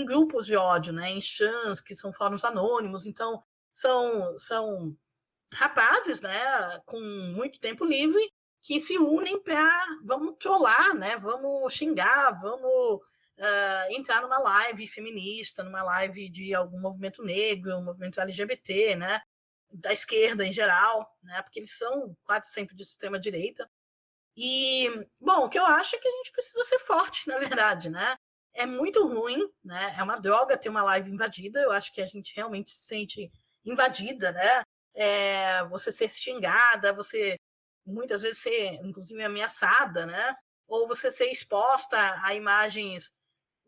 grupos de ódio, né? Em chans, que são fóruns anônimos. Então, são rapazes, né? Com muito tempo livre, que se unem para vamos trollar, né? Vamos xingar, vamos entrar numa live feminista, numa live de algum movimento negro, um movimento LGBT, né? Da esquerda em geral, né? Porque eles são quase sempre de extrema-direita. E, bom, o que eu acho é que a gente precisa ser forte, na verdade, né? É muito ruim, né? É uma droga ter uma live invadida. Eu acho que a gente realmente se sente invadida, né? Você ser xingada, você muitas vezes ser, inclusive, ameaçada, né? Ou você ser exposta a imagens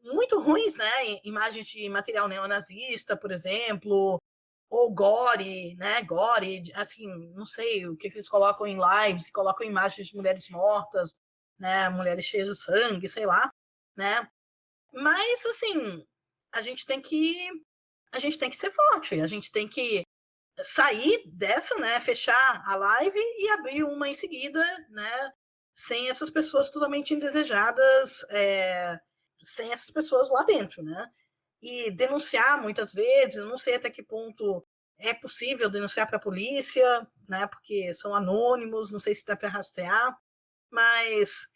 muito ruins, né? Imagens de material neonazista, por exemplo, ou gore, né? Gore, assim, não sei o que eles colocam em lives, colocam imagens de mulheres mortas, né? Mulheres cheias de sangue, sei lá, né? Mas, assim, a gente tem que ser forte, a gente tem que sair dessa, né? Fechar a live e abrir uma em seguida, né? Sem essas pessoas totalmente indesejadas, sem essas pessoas lá dentro, né? E denunciar muitas vezes, eu não sei até que ponto é possível denunciar para a polícia, né? Porque são anônimos, não sei se dá para rastrear, mas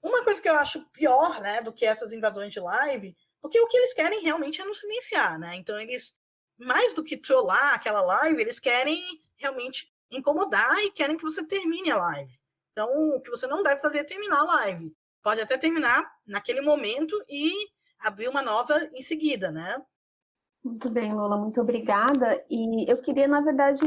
uma coisa que eu acho pior, né, do que essas invasões de live, porque o que eles querem realmente é nos silenciar, né? Então eles, mais do que trollar aquela live, eles querem realmente incomodar e querem que você termine a live. Então, o que você não deve fazer é terminar a live. Pode até terminar naquele momento e abrir uma nova em seguida, né? Muito bem, Lola, muito obrigada. E eu queria, na verdade,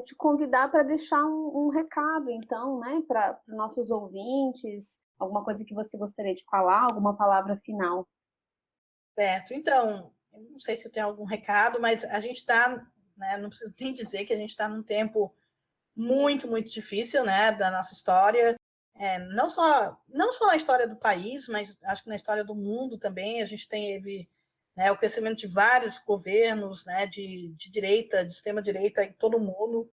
te convidar para deixar um recado, então, né, para nossos ouvintes, alguma coisa que você gostaria de falar, alguma palavra final. Certo. Então, não sei se tem algum recado, mas a gente está, né, não preciso nem dizer que a gente está num tempo muito, muito difícil, né, da nossa história, não só na história do país, mas acho que na história do mundo também. A gente teve, né, o crescimento de vários governos, né, de direita, de extrema-direita em todo o mundo,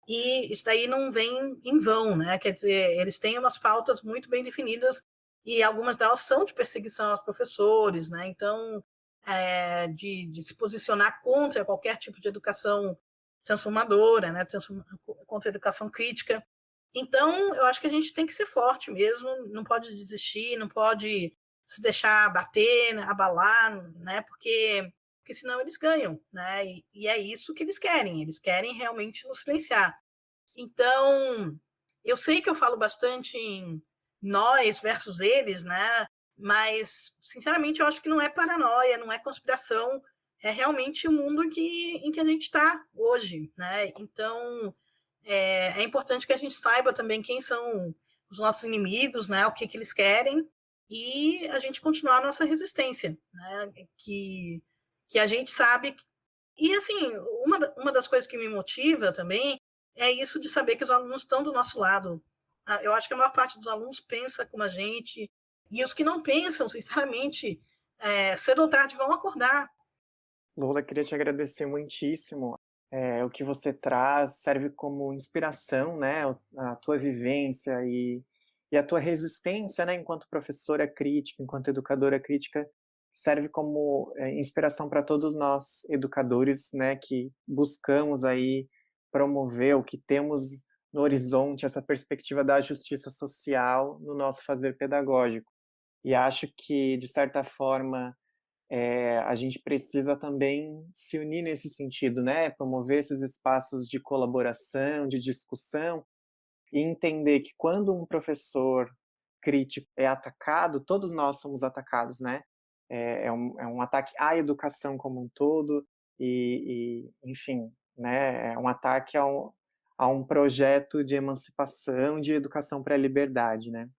e isso daí não vem em vão, né? Quer dizer, eles têm umas pautas muito bem definidas e algumas delas são de perseguição aos professores, né? Então, de se posicionar contra qualquer tipo de educação transformadora, né? Contra a educação crítica. Então, eu acho que a gente tem que ser forte mesmo, não pode desistir, não pode se deixar bater, abalar, né? Porque senão eles ganham, né? E é isso que eles querem realmente nos silenciar. Então, eu sei que eu falo bastante em nós versus eles, né? Mas, sinceramente, eu acho que não é paranoia, não é conspiração, é realmente o mundo em que a gente está hoje, né? Então, é importante que a gente saiba também quem são os nossos inimigos, né? O que eles querem, e a gente continuar a nossa resistência, né? Que a gente sabe. E, assim, uma das coisas que me motiva também é isso de saber que os alunos estão do nosso lado. Eu acho que a maior parte dos alunos pensa como a gente, e os que não pensam, sinceramente, cedo ou tarde vão acordar. Lula, queria te agradecer muitíssimo. O que você traz serve como inspiração, né? A tua vivência e a tua resistência, né? Enquanto professora crítica, enquanto educadora crítica, serve como inspiração para todos nós, educadores, né? Que buscamos aí promover o que temos no horizonte, essa perspectiva da justiça social no nosso fazer pedagógico. E acho que, de certa forma, a gente precisa também se unir nesse sentido, né? Promover esses espaços de colaboração, de discussão, e entender que quando um professor crítico é atacado, todos nós somos atacados, né? É um ataque à educação como um todo, enfim, né? É um ataque a um projeto de emancipação, de educação para a liberdade, né?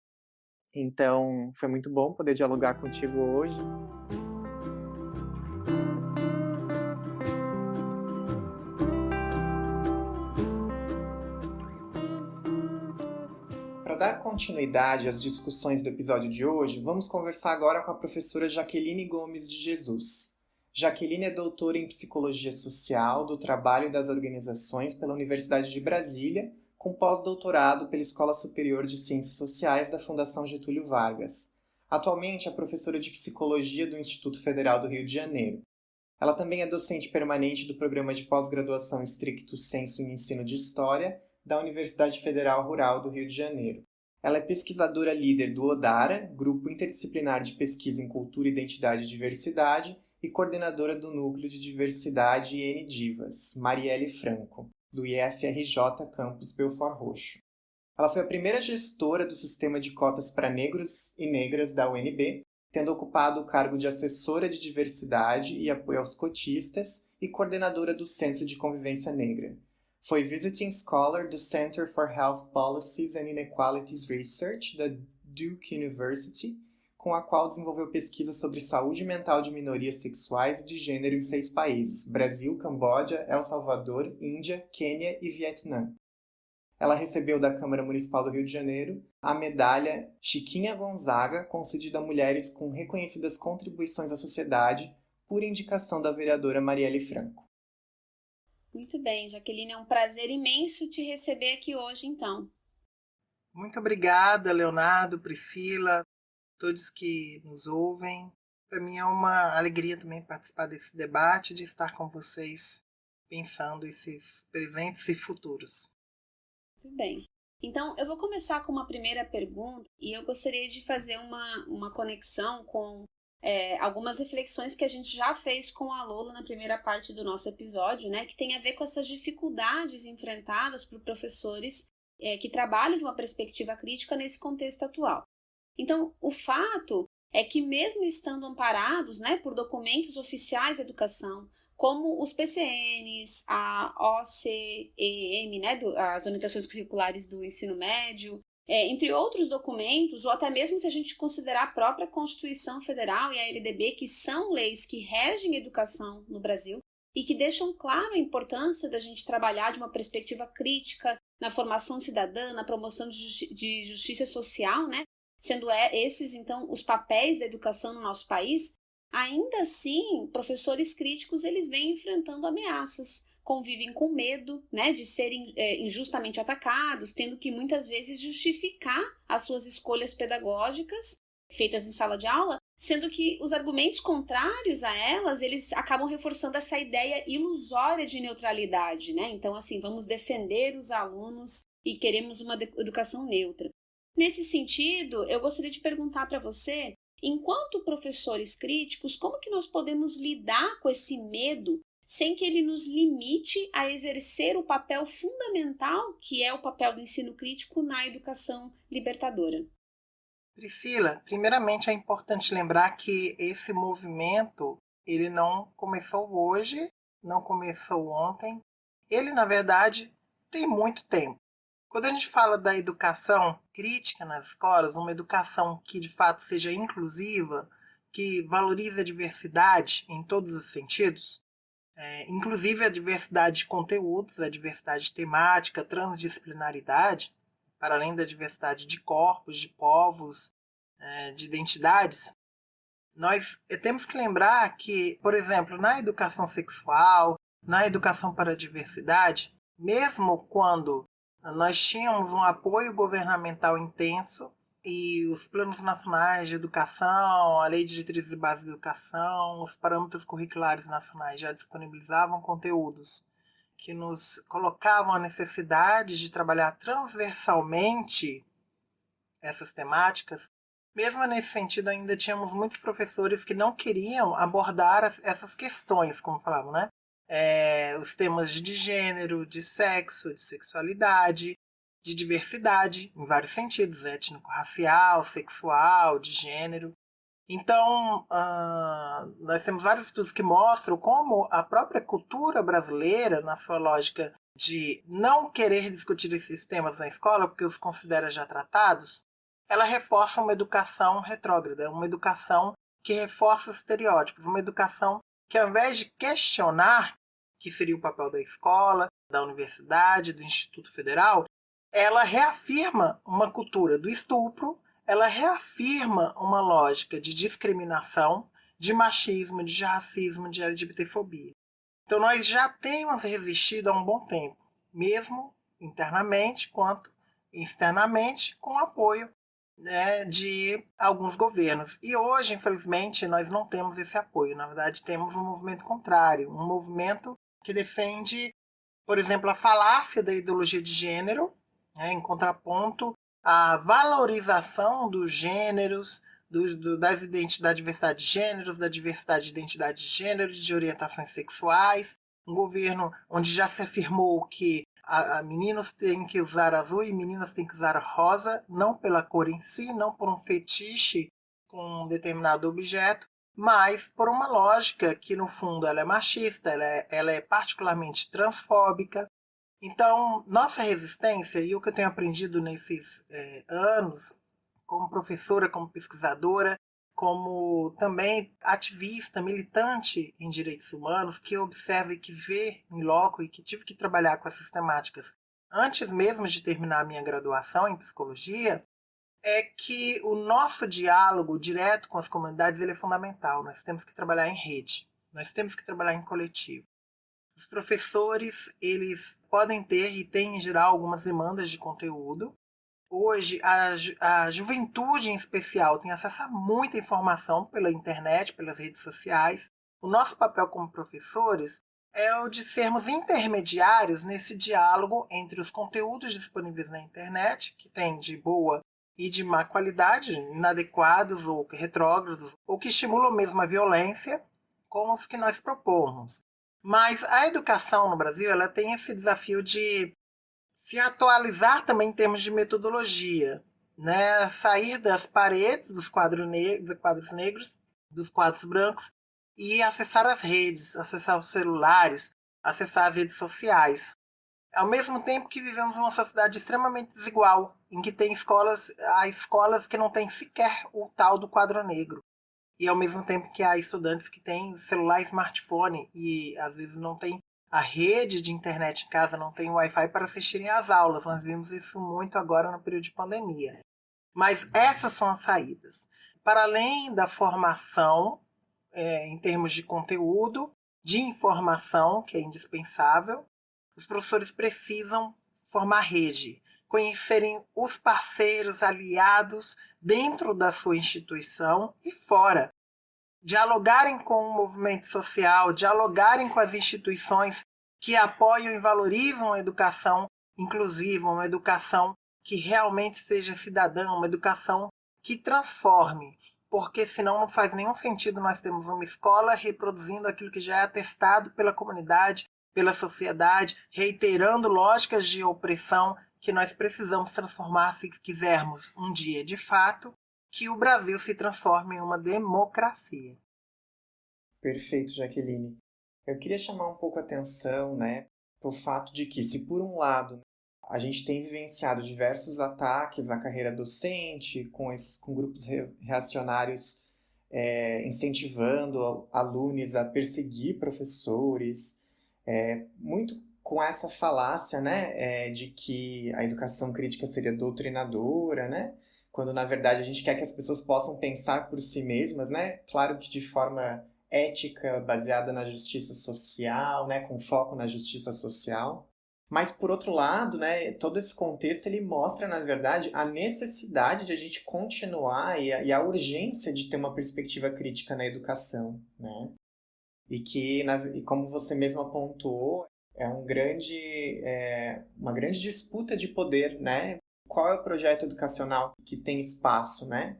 Então, foi muito bom poder dialogar contigo hoje. Para dar continuidade às discussões do episódio de hoje, vamos conversar agora com a professora Jaqueline Gomes de Jesus. Jaqueline é doutora em Psicologia Social do Trabalho e das Organizações pela Universidade de Brasília, com pós-doutorado pela Escola Superior de Ciências Sociais da Fundação Getúlio Vargas. Atualmente é professora de Psicologia do Instituto Federal do Rio de Janeiro. Ela também é docente permanente do Programa de Pós-Graduação Stricto Sensu em Ensino de História da Universidade Federal Rural do Rio de Janeiro. Ela é pesquisadora líder do ODARA, Grupo Interdisciplinar de Pesquisa em Cultura, Identidade e Diversidade, e coordenadora do Núcleo de Diversidade e N-Divas, Marielle Franco, do IFRJ Campus Belford Roxo. Ela foi a primeira gestora do sistema de cotas para negros e negras da UNB, tendo ocupado o cargo de assessora de diversidade e apoio aos cotistas e coordenadora do Centro de Convivência Negra. Foi Visiting Scholar do Center for Health Policies and Inequalities Research da Duke University, com a qual desenvolveu pesquisa sobre saúde mental de minorias sexuais e de gênero em 6 países: Brasil, Camboja, El Salvador, Índia, Quênia e Vietnã. Ela recebeu da Câmara Municipal do Rio de Janeiro a medalha Chiquinha Gonzaga, concedida a mulheres com reconhecidas contribuições à sociedade, por indicação da vereadora Marielle Franco. Muito bem, Jaqueline, é um prazer imenso te receber aqui hoje, então. Muito obrigada, Leonardo, Priscila, todos que nos ouvem. Para mim é uma alegria também participar desse debate, de estar com vocês pensando esses presentes e futuros. Muito bem. Então, eu vou começar com uma primeira pergunta e eu gostaria de fazer uma conexão com algumas reflexões que a gente já fez com a Lola na primeira parte do nosso episódio, né, que tem a ver com essas dificuldades enfrentadas por professores que trabalham de uma perspectiva crítica nesse contexto atual. Então, o fato é que mesmo estando amparados, né, por documentos oficiais de educação, como os PCNs, a OCEM, né, as orientações curriculares do ensino médio, entre outros documentos, ou até mesmo se a gente considerar a própria Constituição Federal e a LDB, que são leis que regem a educação no Brasil e que deixam claro a importância da gente trabalhar de uma perspectiva crítica na formação cidadã, na promoção de justiça social, né? Sendo esses, então, os papéis da educação no nosso país, ainda assim, professores críticos eles vêm enfrentando ameaças, convivem com medo, né, de serem injustamente atacados, tendo que muitas vezes justificar as suas escolhas pedagógicas feitas em sala de aula, sendo que os argumentos contrários a elas, eles acabam reforçando essa ideia ilusória de neutralidade, né? Então, assim, vamos defender os alunos e queremos uma educação neutra. Nesse sentido, eu gostaria de perguntar para você, enquanto professores críticos, como que nós podemos lidar com esse medo sem que ele nos limite a exercer o papel fundamental que é o papel do ensino crítico na educação libertadora? Priscila, primeiramente é importante lembrar que esse movimento, ele não começou hoje, não começou ontem, ele na verdade tem muito tempo. Quando a gente fala da educação crítica nas escolas, uma educação que de fato seja inclusiva, que valorize a diversidade em todos os sentidos, inclusive a diversidade de conteúdos, a diversidade temática, a transdisciplinaridade, para além da diversidade de corpos, de povos, de identidades, nós temos que lembrar que, por exemplo, na educação sexual, na educação para a diversidade, mesmo quando nós tínhamos um apoio governamental intenso e os planos nacionais de educação, a Lei de Diretrizes e Bases de Educação, os parâmetros curriculares nacionais já disponibilizavam conteúdos que nos colocavam a necessidade de trabalhar transversalmente essas temáticas. Mesmo nesse sentido, ainda tínhamos muitos professores que não queriam abordar essas questões, como falavam, né? Os temas de gênero, de sexo, de sexualidade, de diversidade, em vários sentidos, étnico-racial, sexual, de gênero. Então, nós temos vários estudos que mostram como a própria cultura brasileira, na sua lógica de não querer discutir esses temas na escola, porque os considera já tratados, ela reforça uma educação retrógrada, uma educação que reforça os estereótipos, uma educação que, ao invés de questionar, que seria o papel da escola, da universidade, do Instituto Federal, ela reafirma uma cultura do estupro, ela reafirma uma lógica de discriminação, de machismo, de racismo, de LGBTfobia. Então nós já temos resistido há um bom tempo, mesmo internamente quanto externamente, com apoio de alguns governos. E hoje, infelizmente, nós não temos esse apoio. Na verdade, temos um movimento contrário, um movimento que defende, por exemplo, a falácia da ideologia de gênero, em contraponto à valorização dos gêneros, da diversidade de gêneros, da diversidade de identidade de gênero, de orientações sexuais. Um governo onde já se afirmou que meninos têm que usar azul e meninas têm que usar rosa, não pela cor em si, não por um fetiche com um determinado objeto, mas por uma lógica que, no fundo, ela é machista, ela é particularmente transfóbica. Então, nossa resistência, e o que eu tenho aprendido nesses anos, como professora, como pesquisadora, como também ativista, militante em direitos humanos, que observa e que vê em loco e que tive que trabalhar com essas temáticas antes mesmo de terminar a minha graduação em psicologia, é que o nosso diálogo direto com as comunidades ele é fundamental. Nós temos que trabalhar em rede, nós temos que trabalhar em coletivo. Os professores, eles podem ter e têm em geral algumas demandas de conteúdo. Hoje, a juventude em especial tem acesso a muita informação pela internet, pelas redes sociais. O nosso papel como professores é o de sermos intermediários nesse diálogo entre os conteúdos disponíveis na internet, que tem de boa e de má qualidade, inadequados ou retrógrados, ou que estimulam mesmo a violência, com os que nós propomos. Mas a educação no Brasil ela tem esse desafio de se atualizar também em termos de metodologia, né? Sair das paredes dos quadros negros, dos quadros brancos e acessar as redes, acessar os celulares, acessar as redes sociais. Ao mesmo tempo que vivemos numa sociedade extremamente desigual, em que há escolas que não têm sequer o tal do quadro negro. E ao mesmo tempo que há estudantes que têm celular e smartphone e às vezes não tem a rede de internet em casa, não tem Wi-Fi para assistirem às aulas. Nós vimos isso muito agora no período de pandemia. Mas essas são as saídas. Para além da formação, em termos de conteúdo, de informação, que é indispensável, os professores precisam formar rede, conhecerem os parceiros, aliados dentro da sua instituição e fora. Dialogarem com o movimento social, dialogarem com as instituições que apoiam e valorizam a educação inclusiva, uma educação que realmente seja cidadã, uma educação que transforme, porque senão não faz nenhum sentido nós termos uma escola reproduzindo aquilo que já é atestado pela comunidade, pela sociedade, reiterando lógicas de opressão que nós precisamos transformar se quisermos um dia, de fato, que o Brasil se transforme em uma democracia. Perfeito, Jaqueline. Eu queria chamar um pouco a atenção, né, para o fato de que, se por um lado a gente tem vivenciado diversos ataques à carreira docente, com grupos reacionários incentivando alunos a perseguir professores, muito com essa falácia, né, de que a educação crítica seria doutrinadora, né, quando na verdade a gente quer que as pessoas possam pensar por si mesmas, né, claro que de forma ética, baseada na justiça social, né, com foco na justiça social. Mas, por outro lado, né, todo esse contexto ele mostra, na verdade, a necessidade de a gente continuar e a urgência de ter uma perspectiva crítica na educação, né? E que, e como você mesmo apontou, é uma grande disputa de poder, né? Qual é o projeto educacional que tem espaço, né?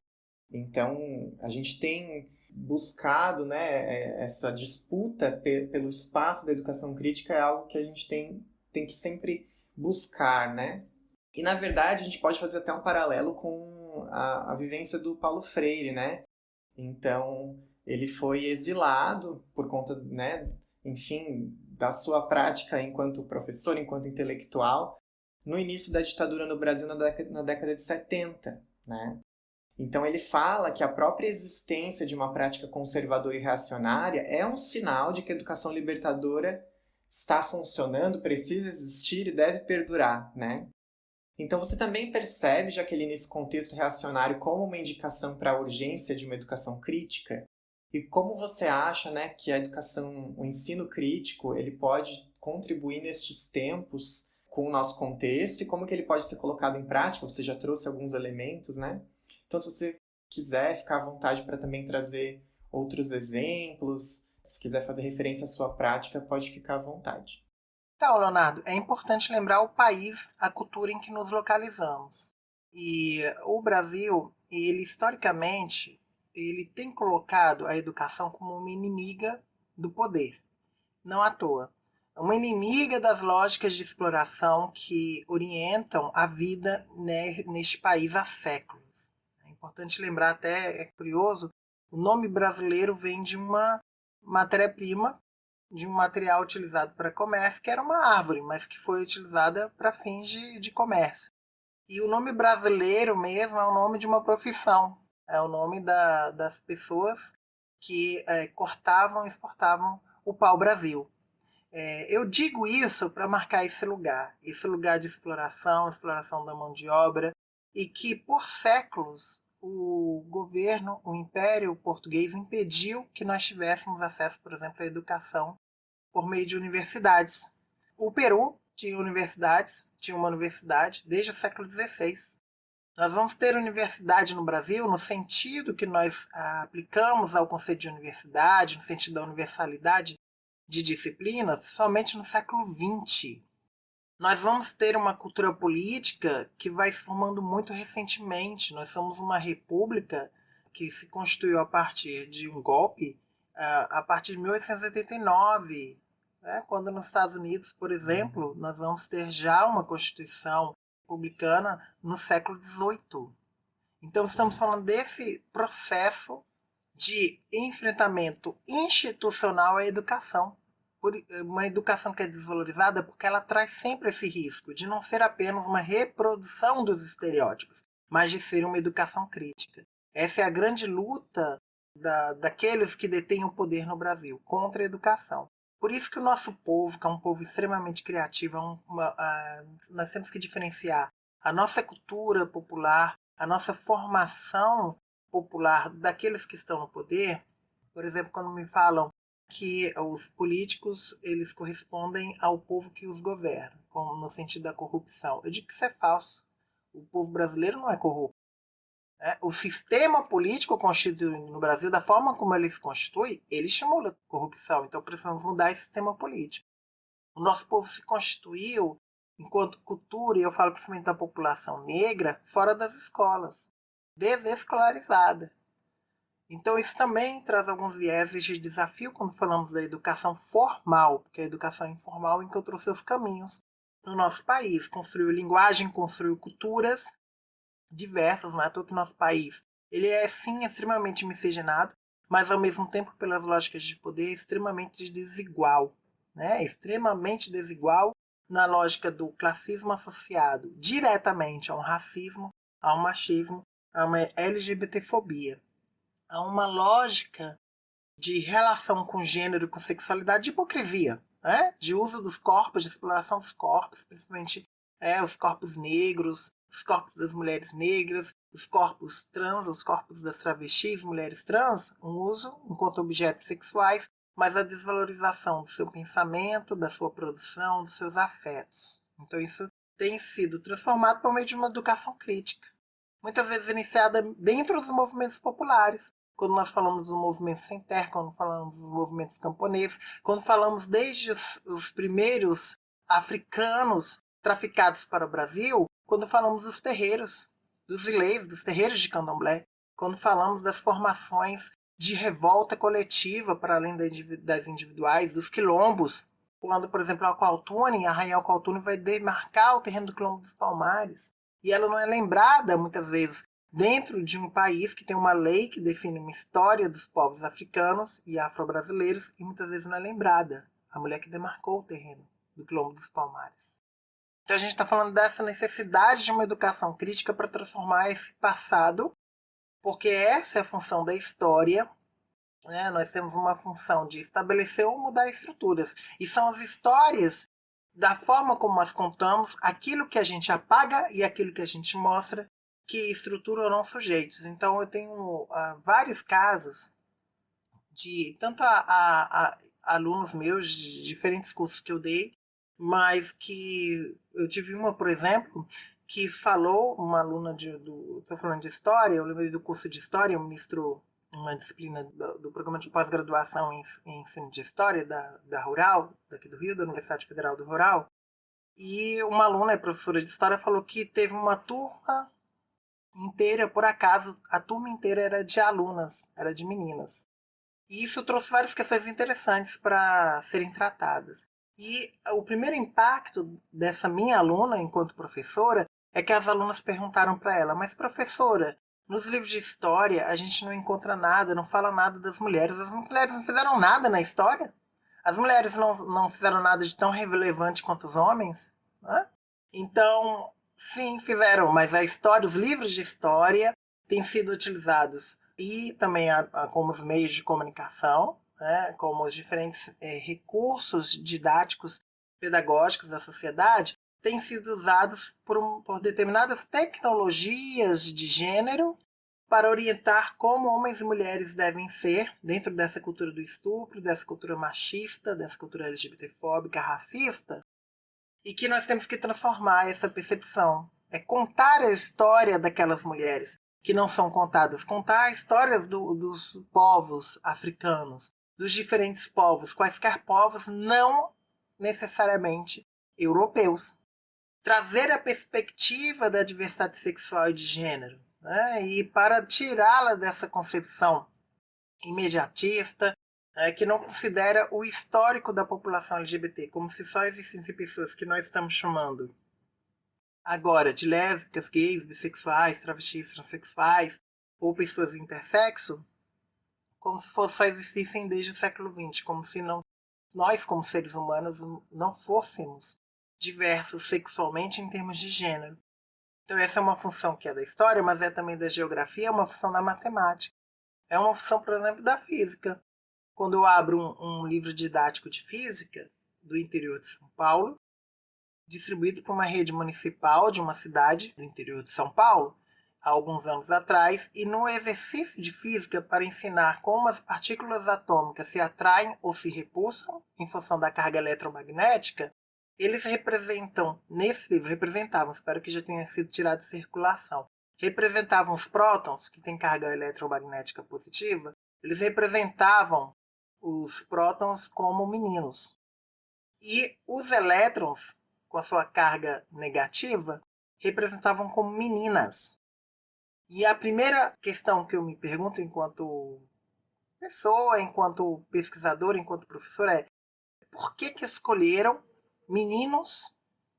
Então, a gente tem buscado, né, essa disputa pelo espaço da educação crítica é algo que a gente tem que sempre buscar, né? E, na verdade, a gente pode fazer até um paralelo com a vivência do Paulo Freire, né? Então, ele foi exilado por conta, né, enfim, da sua prática enquanto professor, enquanto intelectual, no início da ditadura no Brasil na década de 70, né? Então, ele fala que a própria existência de uma prática conservadora e reacionária é um sinal de que a educação libertadora está funcionando, precisa existir e deve perdurar, né? Então você também percebe, Jaqueline, esse contexto reacionário como uma indicação para a urgência de uma educação crítica? E como você acha, né, que a educação, o ensino crítico, ele pode contribuir nestes tempos com o nosso contexto e como que ele pode ser colocado em prática? Você já trouxe alguns elementos, né? Então, se você quiser ficar à vontade para também trazer outros exemplos, se quiser fazer referência à sua prática, pode ficar à vontade. Então, Leonardo, é importante lembrar o país, a cultura em que nos localizamos. E o Brasil, ele historicamente, ele tem colocado a educação como uma inimiga do poder. Não à toa. Uma inimiga das lógicas de exploração que orientam a vida neste país há séculos. É importante lembrar, até é curioso, o nome brasileiro vem de uma matéria-prima, de um material utilizado para comércio, que era uma árvore, mas que foi utilizada para fins de comércio. E o nome brasileiro mesmo é o nome de uma profissão, é o nome das pessoas que cortavam e exportavam o pau-brasil. Eu digo isso para marcar esse lugar de exploração da mão de obra, e que por séculos o governo, o Império Português impediu que nós tivéssemos acesso, por exemplo, à educação por meio de universidades. O Peru tinha uma universidade desde o século XVI. Nós vamos ter universidade no Brasil no sentido que nós aplicamos ao conceito de universidade, no sentido da universalidade de disciplinas, somente no século XX. Nós vamos ter uma cultura política que vai se formando muito recentemente. Nós somos uma república que se constituiu a partir de um golpe a partir de 1889, né? Quando nos Estados Unidos, por exemplo, nós vamos ter já uma Constituição republicana no século XVIII. Então estamos falando desse processo de enfrentamento institucional à educação. uma educação que é desvalorizada porque ela traz sempre esse risco de não ser apenas uma reprodução dos estereótipos, mas de ser uma educação crítica. Essa é a grande luta daqueles que detêm o poder no Brasil, contra a educação. Por isso que o nosso povo, que é um povo extremamente criativo, nós temos que diferenciar a nossa cultura popular, a nossa formação popular daqueles que estão no poder. Por exemplo, quando me falam que os políticos eles correspondem ao povo que os governa, no sentido da corrupção. Eu digo que isso é falso. O povo brasileiro não é corrupto. O sistema político constituído no Brasil, da forma como ele se constitui, ele estimula a corrupção. Então precisamos mudar esse sistema político. O nosso povo se constituiu enquanto cultura, e eu falo principalmente da população negra, fora das escolas, desescolarizada. Então isso também traz alguns vieses de desafio quando falamos da educação formal, porque a educação informal encontrou seus caminhos no nosso país, construiu linguagem, construiu culturas diversas, não é à toa que o nosso país ele é sim extremamente miscigenado, mas ao mesmo tempo pelas lógicas de poder extremamente desigual, né? Extremamente desigual na lógica do classismo associado diretamente a um racismo, a um machismo, a uma LGBTfobia, a uma lógica de relação com gênero e com sexualidade de hipocrisia, né? De uso dos corpos, de exploração dos corpos, principalmente os corpos negros, os corpos das mulheres negras, os corpos trans, os corpos das travestis, mulheres trans, um uso enquanto objetos sexuais, mas a desvalorização do seu pensamento, da sua produção, dos seus afetos. Então isso tem sido transformado por meio de uma educação crítica, muitas vezes iniciada dentro dos movimentos populares, quando nós falamos dos movimentos sem terra, quando falamos dos movimentos camponeses, quando falamos desde os primeiros africanos traficados para o Brasil, quando falamos dos terreiros, dos ilês, dos terreiros de candomblé, quando falamos das formações de revolta coletiva para além das individuais, dos quilombos, quando, por exemplo, a Rainha Alcoaltune vai demarcar o terreno do Quilombo dos Palmares, e ela não é lembrada, muitas vezes, dentro de um país que tem uma lei que define uma história dos povos africanos e afro-brasileiros, e muitas vezes não é lembrada a mulher que demarcou o terreno do Quilombo dos Palmares. Então a gente está falando dessa necessidade de uma educação crítica para transformar esse passado, porque essa é a função da história, né? Nós temos uma função de estabelecer ou mudar estruturas, e são as histórias, da forma como nós contamos, aquilo que a gente apaga e aquilo que a gente mostra, que estruturam não sujeitos. Então eu tenho vários casos de tanto a alunos meus de diferentes cursos que eu dei, mas que eu tive uma, por exemplo, que falou, uma aluna estou falando de história, eu lembrei do curso de história, eu ministro uma disciplina do programa de pós-graduação em ensino de história da Rural, daqui do Rio, da Universidade Federal do Rural, e uma aluna, professora de história, falou que teve uma turma inteira, por acaso, a turma inteira era de alunas, era de meninas. E isso trouxe várias questões interessantes para serem tratadas. E o primeiro impacto dessa minha aluna, enquanto professora, é que as alunas perguntaram para ela: mas professora, nos livros de história a gente não encontra nada, não fala nada das mulheres. As mulheres não fizeram nada na história? As mulheres não fizeram nada de tão relevante quanto os homens? Né? Então, sim, fizeram, mas a história, os livros de história têm sido utilizados, e também como os meios de comunicação, né, como os diferentes recursos didáticos, pedagógicos da sociedade, têm sido usados por determinadas tecnologias de gênero para orientar como homens e mulheres devem ser dentro dessa cultura do estupro, dessa cultura machista, dessa cultura LGBTfóbica, racista, e que nós temos que transformar essa percepção. É contar a história daquelas mulheres que não são contadas, contar histórias dos povos africanos, dos diferentes povos, quaisquer povos, não necessariamente europeus. Trazer a perspectiva da diversidade sexual e de gênero, né? E para tirá-la dessa concepção imediatista, que não considera o histórico da população LGBT, como se só existissem pessoas que nós estamos chamando agora de lésbicas, gays, bissexuais, travestis, transexuais, ou pessoas intersexo, como se só existissem desde o século XX, como se não nós como seres humanos não fôssemos diversos sexualmente em termos de gênero. Então essa é uma função que é da história, mas é também da geografia, é uma função da matemática. É uma função, por exemplo, da física. Quando eu abro um livro didático de física do interior de São Paulo, distribuído por uma rede municipal de uma cidade do interior de São Paulo, há alguns anos atrás, e no exercício de física para ensinar como as partículas atômicas se atraem ou se repulsam em função da carga eletromagnética, eles representavam, espero que já tenha sido tirado de circulação, representavam os prótons, que têm carga eletromagnética positiva, eles representavam os prótons como meninos. E os elétrons, com a sua carga negativa, representavam como meninas. E a primeira questão que eu me pergunto enquanto pessoa, enquanto pesquisadora, enquanto professora é: por que escolheram meninos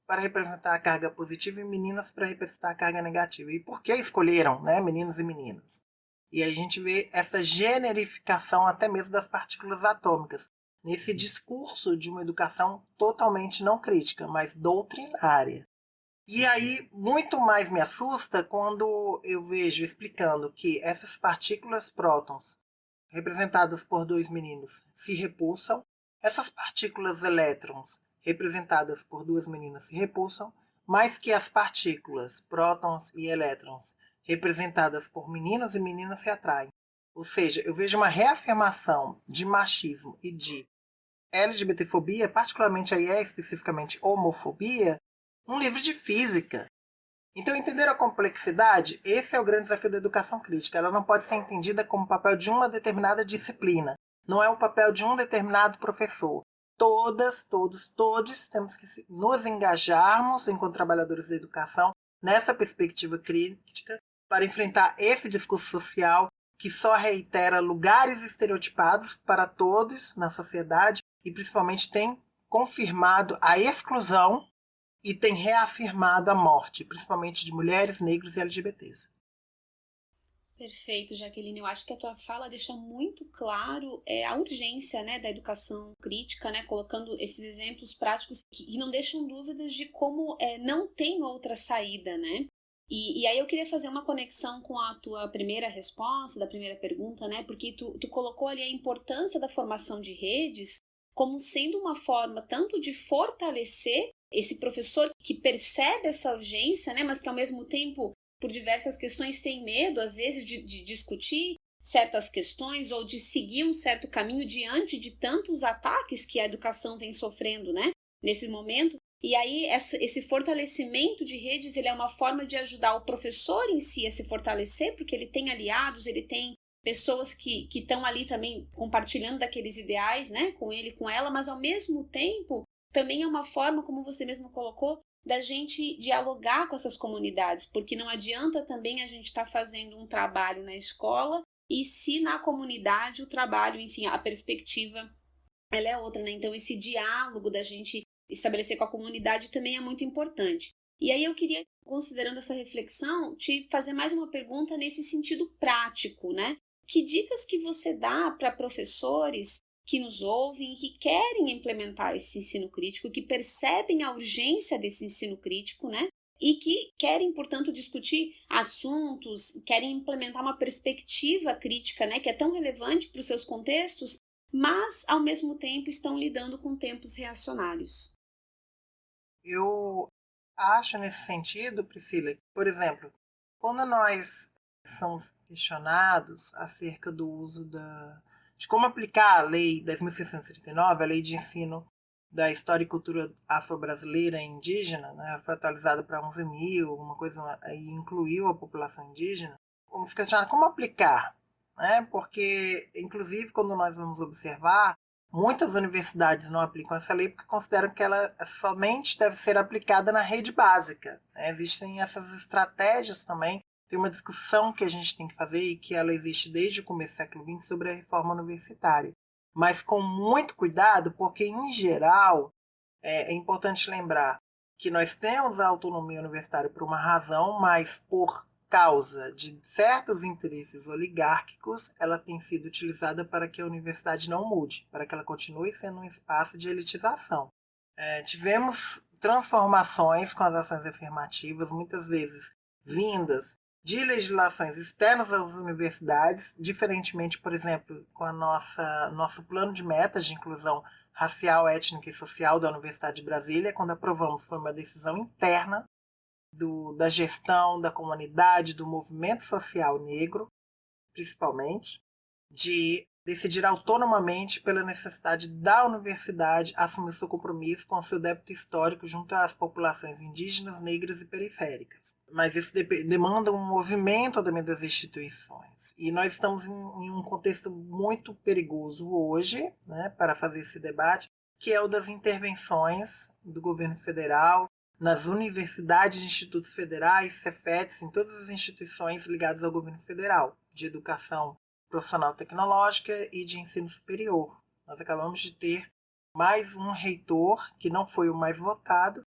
para representar a carga positiva e meninas para representar a carga negativa? E por que escolheram, né, meninos e meninas? E aí a gente vê essa generificação até mesmo das partículas atômicas, nesse discurso de uma educação totalmente não crítica, mas doutrinária. E aí, muito mais me assusta quando eu vejo explicando que essas partículas prótons, representadas por dois meninos, se repulsam, essas partículas elétrons, representadas por duas meninas, se repulsam, mas que as partículas prótons e elétrons, representadas por meninos e meninas, se atraem. Ou seja, eu vejo uma reafirmação de machismo e de LGBTfobia, particularmente aí especificamente homofobia, um livro de física. Então, entender a complexidade, esse é o grande desafio da educação crítica. Ela não pode ser entendida como papel de uma determinada disciplina. Não é o papel de um determinado professor. Todos temos que nos engajarmos enquanto trabalhadores da educação nessa perspectiva crítica para enfrentar esse discurso social que só reitera lugares estereotipados para todos na sociedade e principalmente tem confirmado a exclusão e tem reafirmado a morte, principalmente de mulheres, negros e LGBTs. Perfeito, Jaqueline. Eu acho que a tua fala deixa muito claro a urgência, né, da educação crítica, né, colocando esses exemplos práticos que não deixam dúvidas de como não tem outra saída, né? E aí eu queria fazer uma conexão com a tua primeira resposta, da primeira pergunta, né? Porque tu colocou ali a importância da formação de redes como sendo uma forma tanto de fortalecer esse professor que percebe essa urgência, né? Mas que ao mesmo tempo, por diversas questões, tem medo, às vezes, de discutir certas questões ou de seguir um certo caminho diante de tantos ataques que a educação vem sofrendo, né? Nesse momento. E aí, esse fortalecimento de redes, ele é uma forma de ajudar o professor em si a se fortalecer, porque ele tem aliados, ele tem pessoas que estão ali também compartilhando daqueles ideais, né, com ele, com ela, mas ao mesmo tempo, também é uma forma, como você mesmo colocou, da gente dialogar com essas comunidades, porque não adianta também a gente estar fazendo um trabalho na escola e se na comunidade o trabalho, enfim, a perspectiva, ela é outra, né? Então, esse diálogo da gente estabelecer com a comunidade também é muito importante. E aí eu queria, considerando essa reflexão, te fazer mais uma pergunta nesse sentido prático, né? Que dicas que você dá para professores que nos ouvem e que querem implementar esse ensino crítico, que percebem a urgência desse ensino crítico, né? E que querem, portanto, discutir assuntos, querem implementar uma perspectiva crítica, né? Que é tão relevante para os seus contextos, mas, ao mesmo tempo, estão lidando com tempos reacionários. Eu acho nesse sentido, Priscila, que, por exemplo, quando nós somos questionados acerca do uso de como aplicar a Lei 10.639, a Lei de Ensino da História e Cultura Afro-Brasileira e Indígena, né, foi atualizada para 11.000, alguma coisa, e incluiu a população indígena, vamos questionar como aplicar, né, porque, inclusive, quando nós vamos observar, muitas universidades não aplicam essa lei porque consideram que ela somente deve ser aplicada na rede básica, né. Existem essas estratégias também. Tem uma discussão que a gente tem que fazer e que ela existe desde o começo do século XX sobre a reforma universitária. Mas com muito cuidado, porque, em geral, é importante lembrar que nós temos a autonomia universitária por uma razão, mas por causa de certos interesses oligárquicos, ela tem sido utilizada para que a universidade não mude, para que ela continue sendo um espaço de elitização. Tivemos transformações com as ações afirmativas, muitas vezes vindas de legislações externas às universidades, diferentemente, por exemplo, com a nosso plano de metas de inclusão racial, étnica e social da Universidade de Brasília, quando aprovamos, foi uma decisão interna da gestão da comunidade, do movimento social negro, principalmente, de decidir autonomamente pela necessidade da universidade assumir seu compromisso com o seu débito histórico junto às populações indígenas, negras e periféricas. Mas isso demanda um movimento também das instituições. E nós estamos em um contexto muito perigoso hoje, né, para fazer esse debate, que é o das intervenções do governo federal nas universidades, institutos federais, Cefetes, em todas as instituições ligadas ao governo federal, de educação profissional tecnológica e de ensino superior. Nós acabamos de ter mais um reitor, que não foi o mais votado,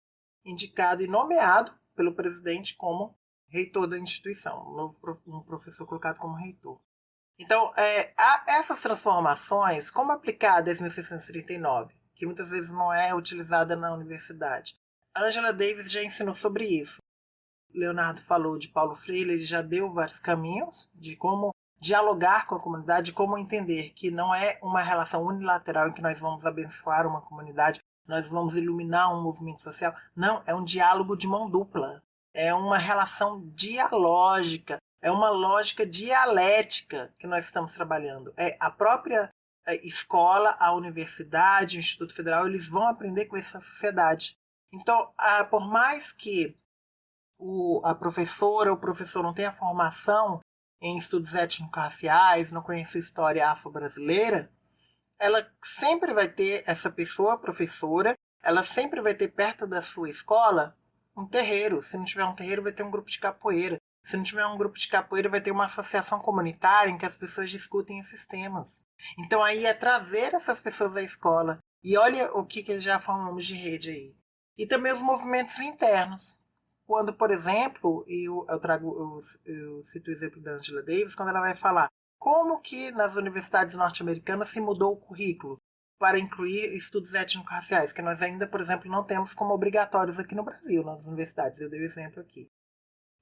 indicado e nomeado pelo presidente como reitor da instituição, um professor colocado como reitor. Então, essas transformações, como aplicar a 10.639, que muitas vezes não é utilizada na universidade? A Angela Davis já ensinou sobre isso. Leonardo falou de Paulo Freire, ele já deu vários caminhos de como dialogar com a comunidade, como entender que não é uma relação unilateral em que nós vamos abençoar uma comunidade, nós vamos iluminar um movimento social. Não, é um diálogo de mão dupla. É uma relação dialógica, é uma lógica dialética que nós estamos trabalhando. É a própria escola, a universidade, o Instituto Federal, eles vão aprender com essa sociedade. Então, por mais que a professora ou o professor não tenha formação em estudos étnico-raciais, não conheça a história afro-brasileira, ela sempre vai ter, essa pessoa, professora, ela sempre vai ter perto da sua escola um terreiro. Se não tiver um terreiro, vai ter um grupo de capoeira. Se não tiver um grupo de capoeira, vai ter uma associação comunitária em que as pessoas discutem esses temas. Então aí é trazer essas pessoas à escola. E olha o que já formamos de rede aí. E também os movimentos internos. Quando, por exemplo, eu cito o exemplo da Angela Davis, quando ela vai falar como que nas universidades norte-americanas se mudou o currículo para incluir estudos étnico-raciais, que nós ainda, por exemplo, não temos como obrigatórios aqui no Brasil, nas universidades. Eu dei o exemplo aqui.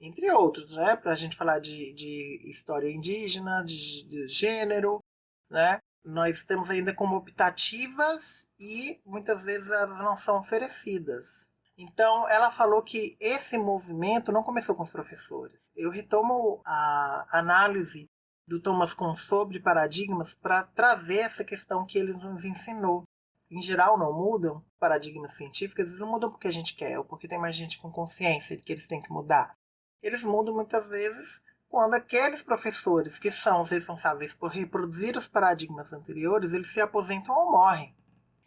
Entre outros, né? Para a gente falar de história indígena, de gênero, né? Nós temos ainda como optativas e muitas vezes elas não são oferecidas. Então, ela falou que esse movimento não começou com os professores. Eu retomo a análise do Thomas Kuhn sobre paradigmas para trazer essa questão que ele nos ensinou. Em geral, não mudam paradigmas científicos, eles não mudam porque a gente quer, ou porque tem mais gente com consciência de que eles têm que mudar. Eles mudam muitas vezes quando aqueles professores que são os responsáveis por reproduzir os paradigmas anteriores, eles se aposentam ou morrem.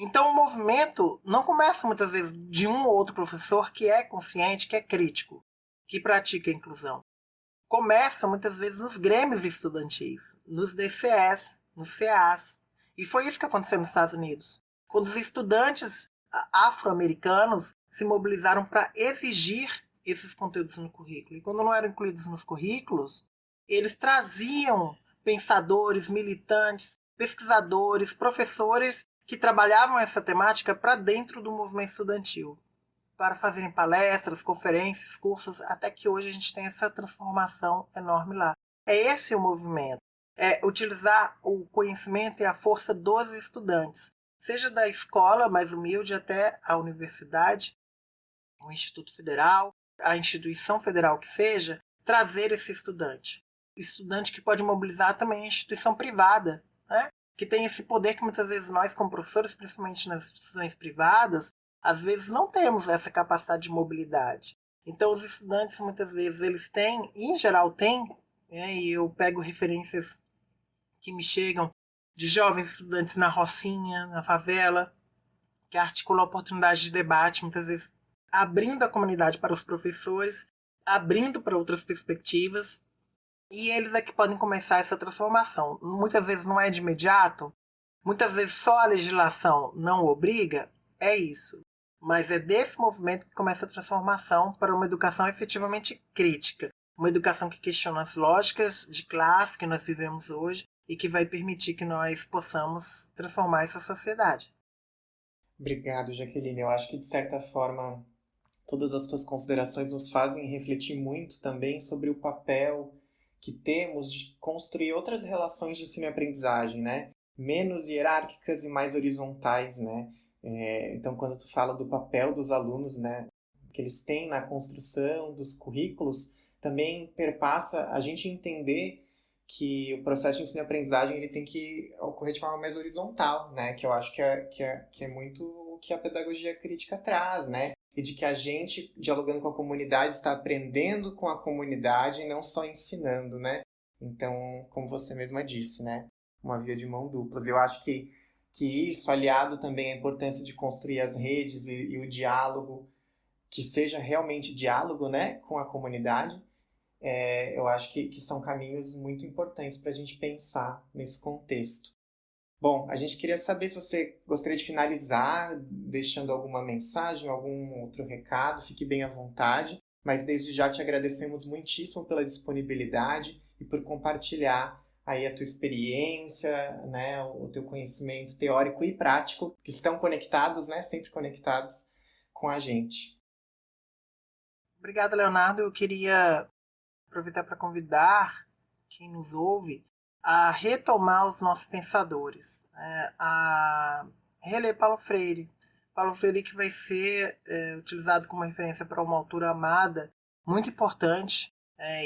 Então o movimento não começa muitas vezes de um ou outro professor que é consciente, que é crítico, que pratica a inclusão. Começa muitas vezes nos grêmios estudantis, nos DCS, nos CAs. E foi isso que aconteceu nos Estados Unidos, quando os estudantes afro-americanos se mobilizaram para exigir esses conteúdos no currículo. E quando não eram incluídos nos currículos, eles traziam pensadores, militantes, pesquisadores, professores que trabalhavam essa temática para dentro do movimento estudantil, para fazerem palestras, conferências, cursos, até que hoje a gente tem essa transformação enorme lá. É esse o movimento, é utilizar o conhecimento e a força dos estudantes, seja da escola mais humilde até a universidade, o Instituto Federal, a instituição federal que seja, trazer esse estudante que pode mobilizar também a instituição privada, né? Que tem esse poder que muitas vezes nós, como professores, principalmente nas instituições privadas, às vezes não temos essa capacidade de mobilidade. Então os estudantes muitas vezes eles têm, e em geral têm, né, e eu pego referências que me chegam de jovens estudantes na Rocinha, na favela, que articulam oportunidades de debate, muitas vezes abrindo a comunidade para os professores, abrindo para outras perspectivas, e eles é que podem começar essa transformação. Muitas vezes não é de imediato, muitas vezes só a legislação não obriga, é isso. Mas é desse movimento que começa a transformação para uma educação efetivamente crítica. uma educação que questiona as lógicas de classe que nós vivemos hoje e que vai permitir que nós possamos transformar essa sociedade. Obrigado, Jaqueline. Eu acho que, de certa forma, todas as tuas considerações nos fazem refletir muito também sobre o papel que temos de construir outras relações de ensino e aprendizagem, né? Menos hierárquicas e mais horizontais, né? Então, quando tu fala do papel dos alunos, né, que eles têm na construção dos currículos, também perpassa a gente entender que o processo de ensino e aprendizagem ele tem que ocorrer de forma mais horizontal, né? Que eu acho que é muito o que a pedagogia crítica traz, né? E de que a gente, dialogando com a comunidade, está aprendendo com a comunidade e não só ensinando, né? Então, como você mesma disse, né? Uma via de mão dupla. Eu acho que isso, aliado também à importância de construir as redes e o diálogo, que seja realmente diálogo, né? Com a comunidade, eu acho que são caminhos muito importantes para a gente pensar nesse contexto. Bom, a gente queria saber se você gostaria de finalizar deixando alguma mensagem, algum outro recado, fique bem à vontade, mas desde já te agradecemos muitíssimo pela disponibilidade e por compartilhar aí a tua experiência, né, o teu conhecimento teórico e prático, que estão conectados, né, sempre conectados com a gente. Obrigado, Leonardo. Eu queria aproveitar para convidar quem nos ouve a retomar os nossos pensadores, a reler Paulo Freire. Paulo Freire que vai ser utilizado como referência para uma autora amada, muito importante,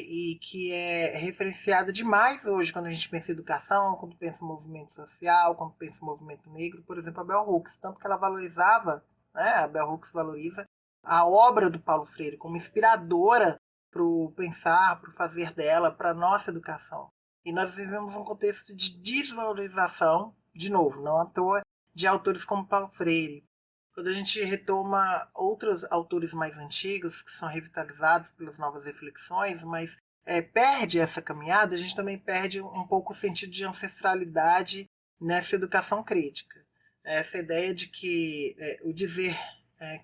e que é referenciada demais hoje quando a gente pensa em educação, quando pensa em movimento social, quando pensa em movimento negro, por exemplo, a Bell Hooks, tanto que ela valorizava, né, a Bell Hooks valoriza a obra do Paulo Freire como inspiradora para o pensar, para o fazer dela, para a nossa educação. E nós vivemos um contexto de desvalorização, de novo, não à toa, de autores como Paulo Freire. Quando a gente retoma outros autores mais antigos, que são revitalizados pelas novas reflexões, mas perde essa caminhada, a gente também perde um pouco o sentido de ancestralidade nessa educação crítica. Essa ideia de que o dizer,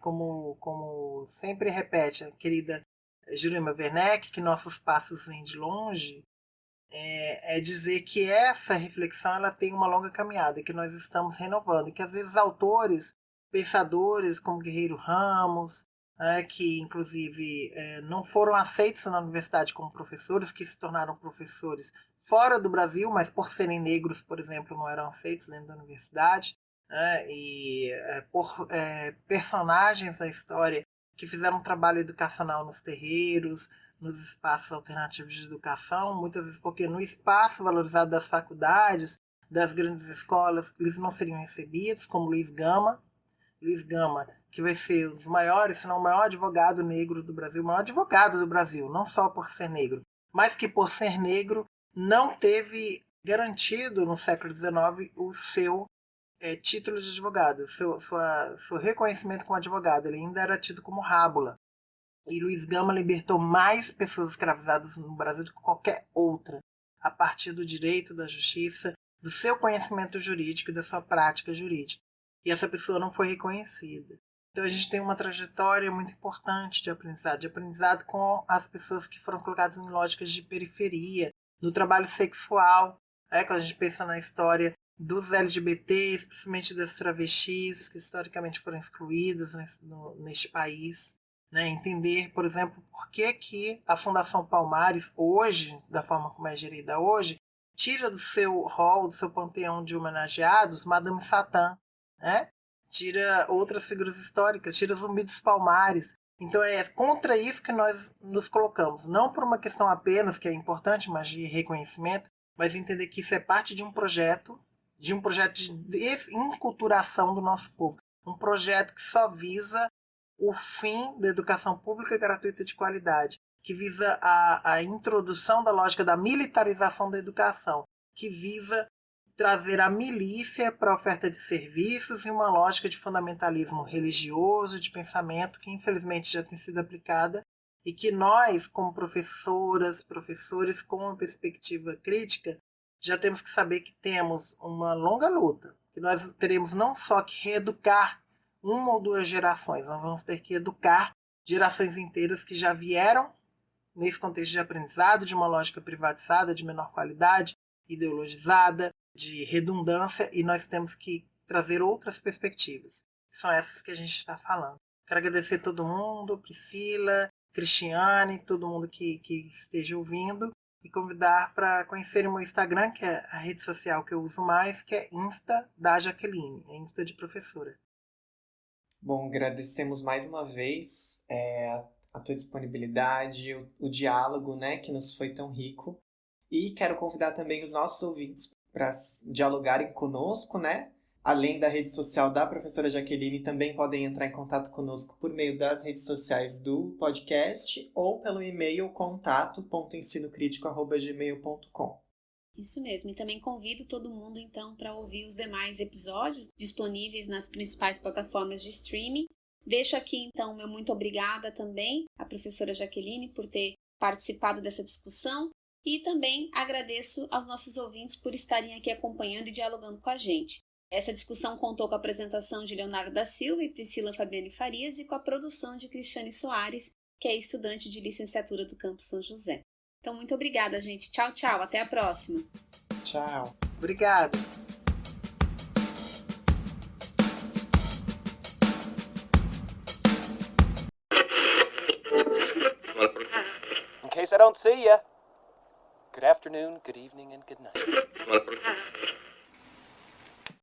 como sempre repete a querida Jurema Werneck, que nossos passos vêm de longe, é dizer que essa reflexão ela tem uma longa caminhada, que nós estamos renovando, que às vezes autores, pensadores como Guerreiro Ramos, que inclusive não foram aceitos na universidade como professores, que se tornaram professores fora do Brasil, mas por serem negros, por exemplo, não eram aceitos dentro da universidade, e por personagens da história que fizeram um trabalho educacional nos terreiros, nos espaços alternativos de educação, muitas vezes porque no espaço valorizado das faculdades, das grandes escolas, eles não seriam recebidos, como Luiz Gama, que vai ser um dos maiores, se não o maior advogado negro do Brasil, o maior advogado do Brasil, não só por ser negro, mas que por ser negro não teve garantido no século XIX o seu título de advogado, seu reconhecimento como advogado. Ele ainda era tido como rábula. E Luiz Gama libertou mais pessoas escravizadas no Brasil do que qualquer outra, a partir do direito, da justiça, do seu conhecimento jurídico e da sua prática jurídica. E essa pessoa não foi reconhecida. Então a gente tem uma trajetória muito importante de aprendizado com as pessoas que foram colocadas em lógicas de periferia, no trabalho sexual, quando a gente pensa na história dos LGBTs, principalmente das travestis, que historicamente foram excluídas neste país. Entender, por exemplo, por que a Fundação Palmares, hoje, da forma como é gerida hoje, tira do seu rol, do seu panteão de homenageados, Madame Satã, tira outras figuras históricas, tira Zumbi dos Palmares. Então é contra isso que nós nos colocamos, não por uma questão apenas, que é importante, mas de reconhecimento, mas entender que isso é parte de um projeto de desenculturação do nosso povo. Um projeto que só visa o fim da educação pública gratuita de qualidade, que visa a introdução da lógica da militarização da educação, que visa trazer a milícia para a oferta de serviços e uma lógica de fundamentalismo religioso, de pensamento, que infelizmente já tem sido aplicada e que nós, como professoras, professores, com uma perspectiva crítica, já temos que saber que temos uma longa luta, que nós teremos não só que reeducar uma ou duas gerações, nós vamos ter que educar gerações inteiras que já vieram nesse contexto de aprendizado, de uma lógica privatizada, de menor qualidade, ideologizada, de redundância, e nós temos que trazer outras perspectivas. São essas que a gente está falando. Quero agradecer a todo mundo, Priscila, Cristiane, todo mundo que esteja ouvindo, e convidar para conhecerem o meu Instagram, que é a rede social que eu uso mais, que é Insta da Jaqueline, é Insta de professora. Bom, agradecemos mais uma vez a tua disponibilidade, o diálogo, né, que nos foi tão rico. E quero convidar também os nossos ouvintes para dialogarem conosco, né? Além da rede social da professora Jaqueline, também podem entrar em contato conosco por meio das redes sociais do podcast ou pelo e-mail contato.ensinocritico@gmail.com. Isso mesmo, e também convido todo mundo então para ouvir os demais episódios disponíveis nas principais plataformas de streaming. Deixo aqui então meu muito obrigada também à professora Jaqueline por ter participado dessa discussão e também agradeço aos nossos ouvintes por estarem aqui acompanhando e dialogando com a gente. Essa discussão contou com a apresentação de Leonardo da Silva e Priscila Fabiane Farias e com a produção de Cristiane Soares, que é estudante de licenciatura do Campus São José. Então, muito obrigada, gente. Tchau, tchau. Até a próxima. Tchau. Obrigado. In case I don't see ya, good afternoon, good evening, and good night.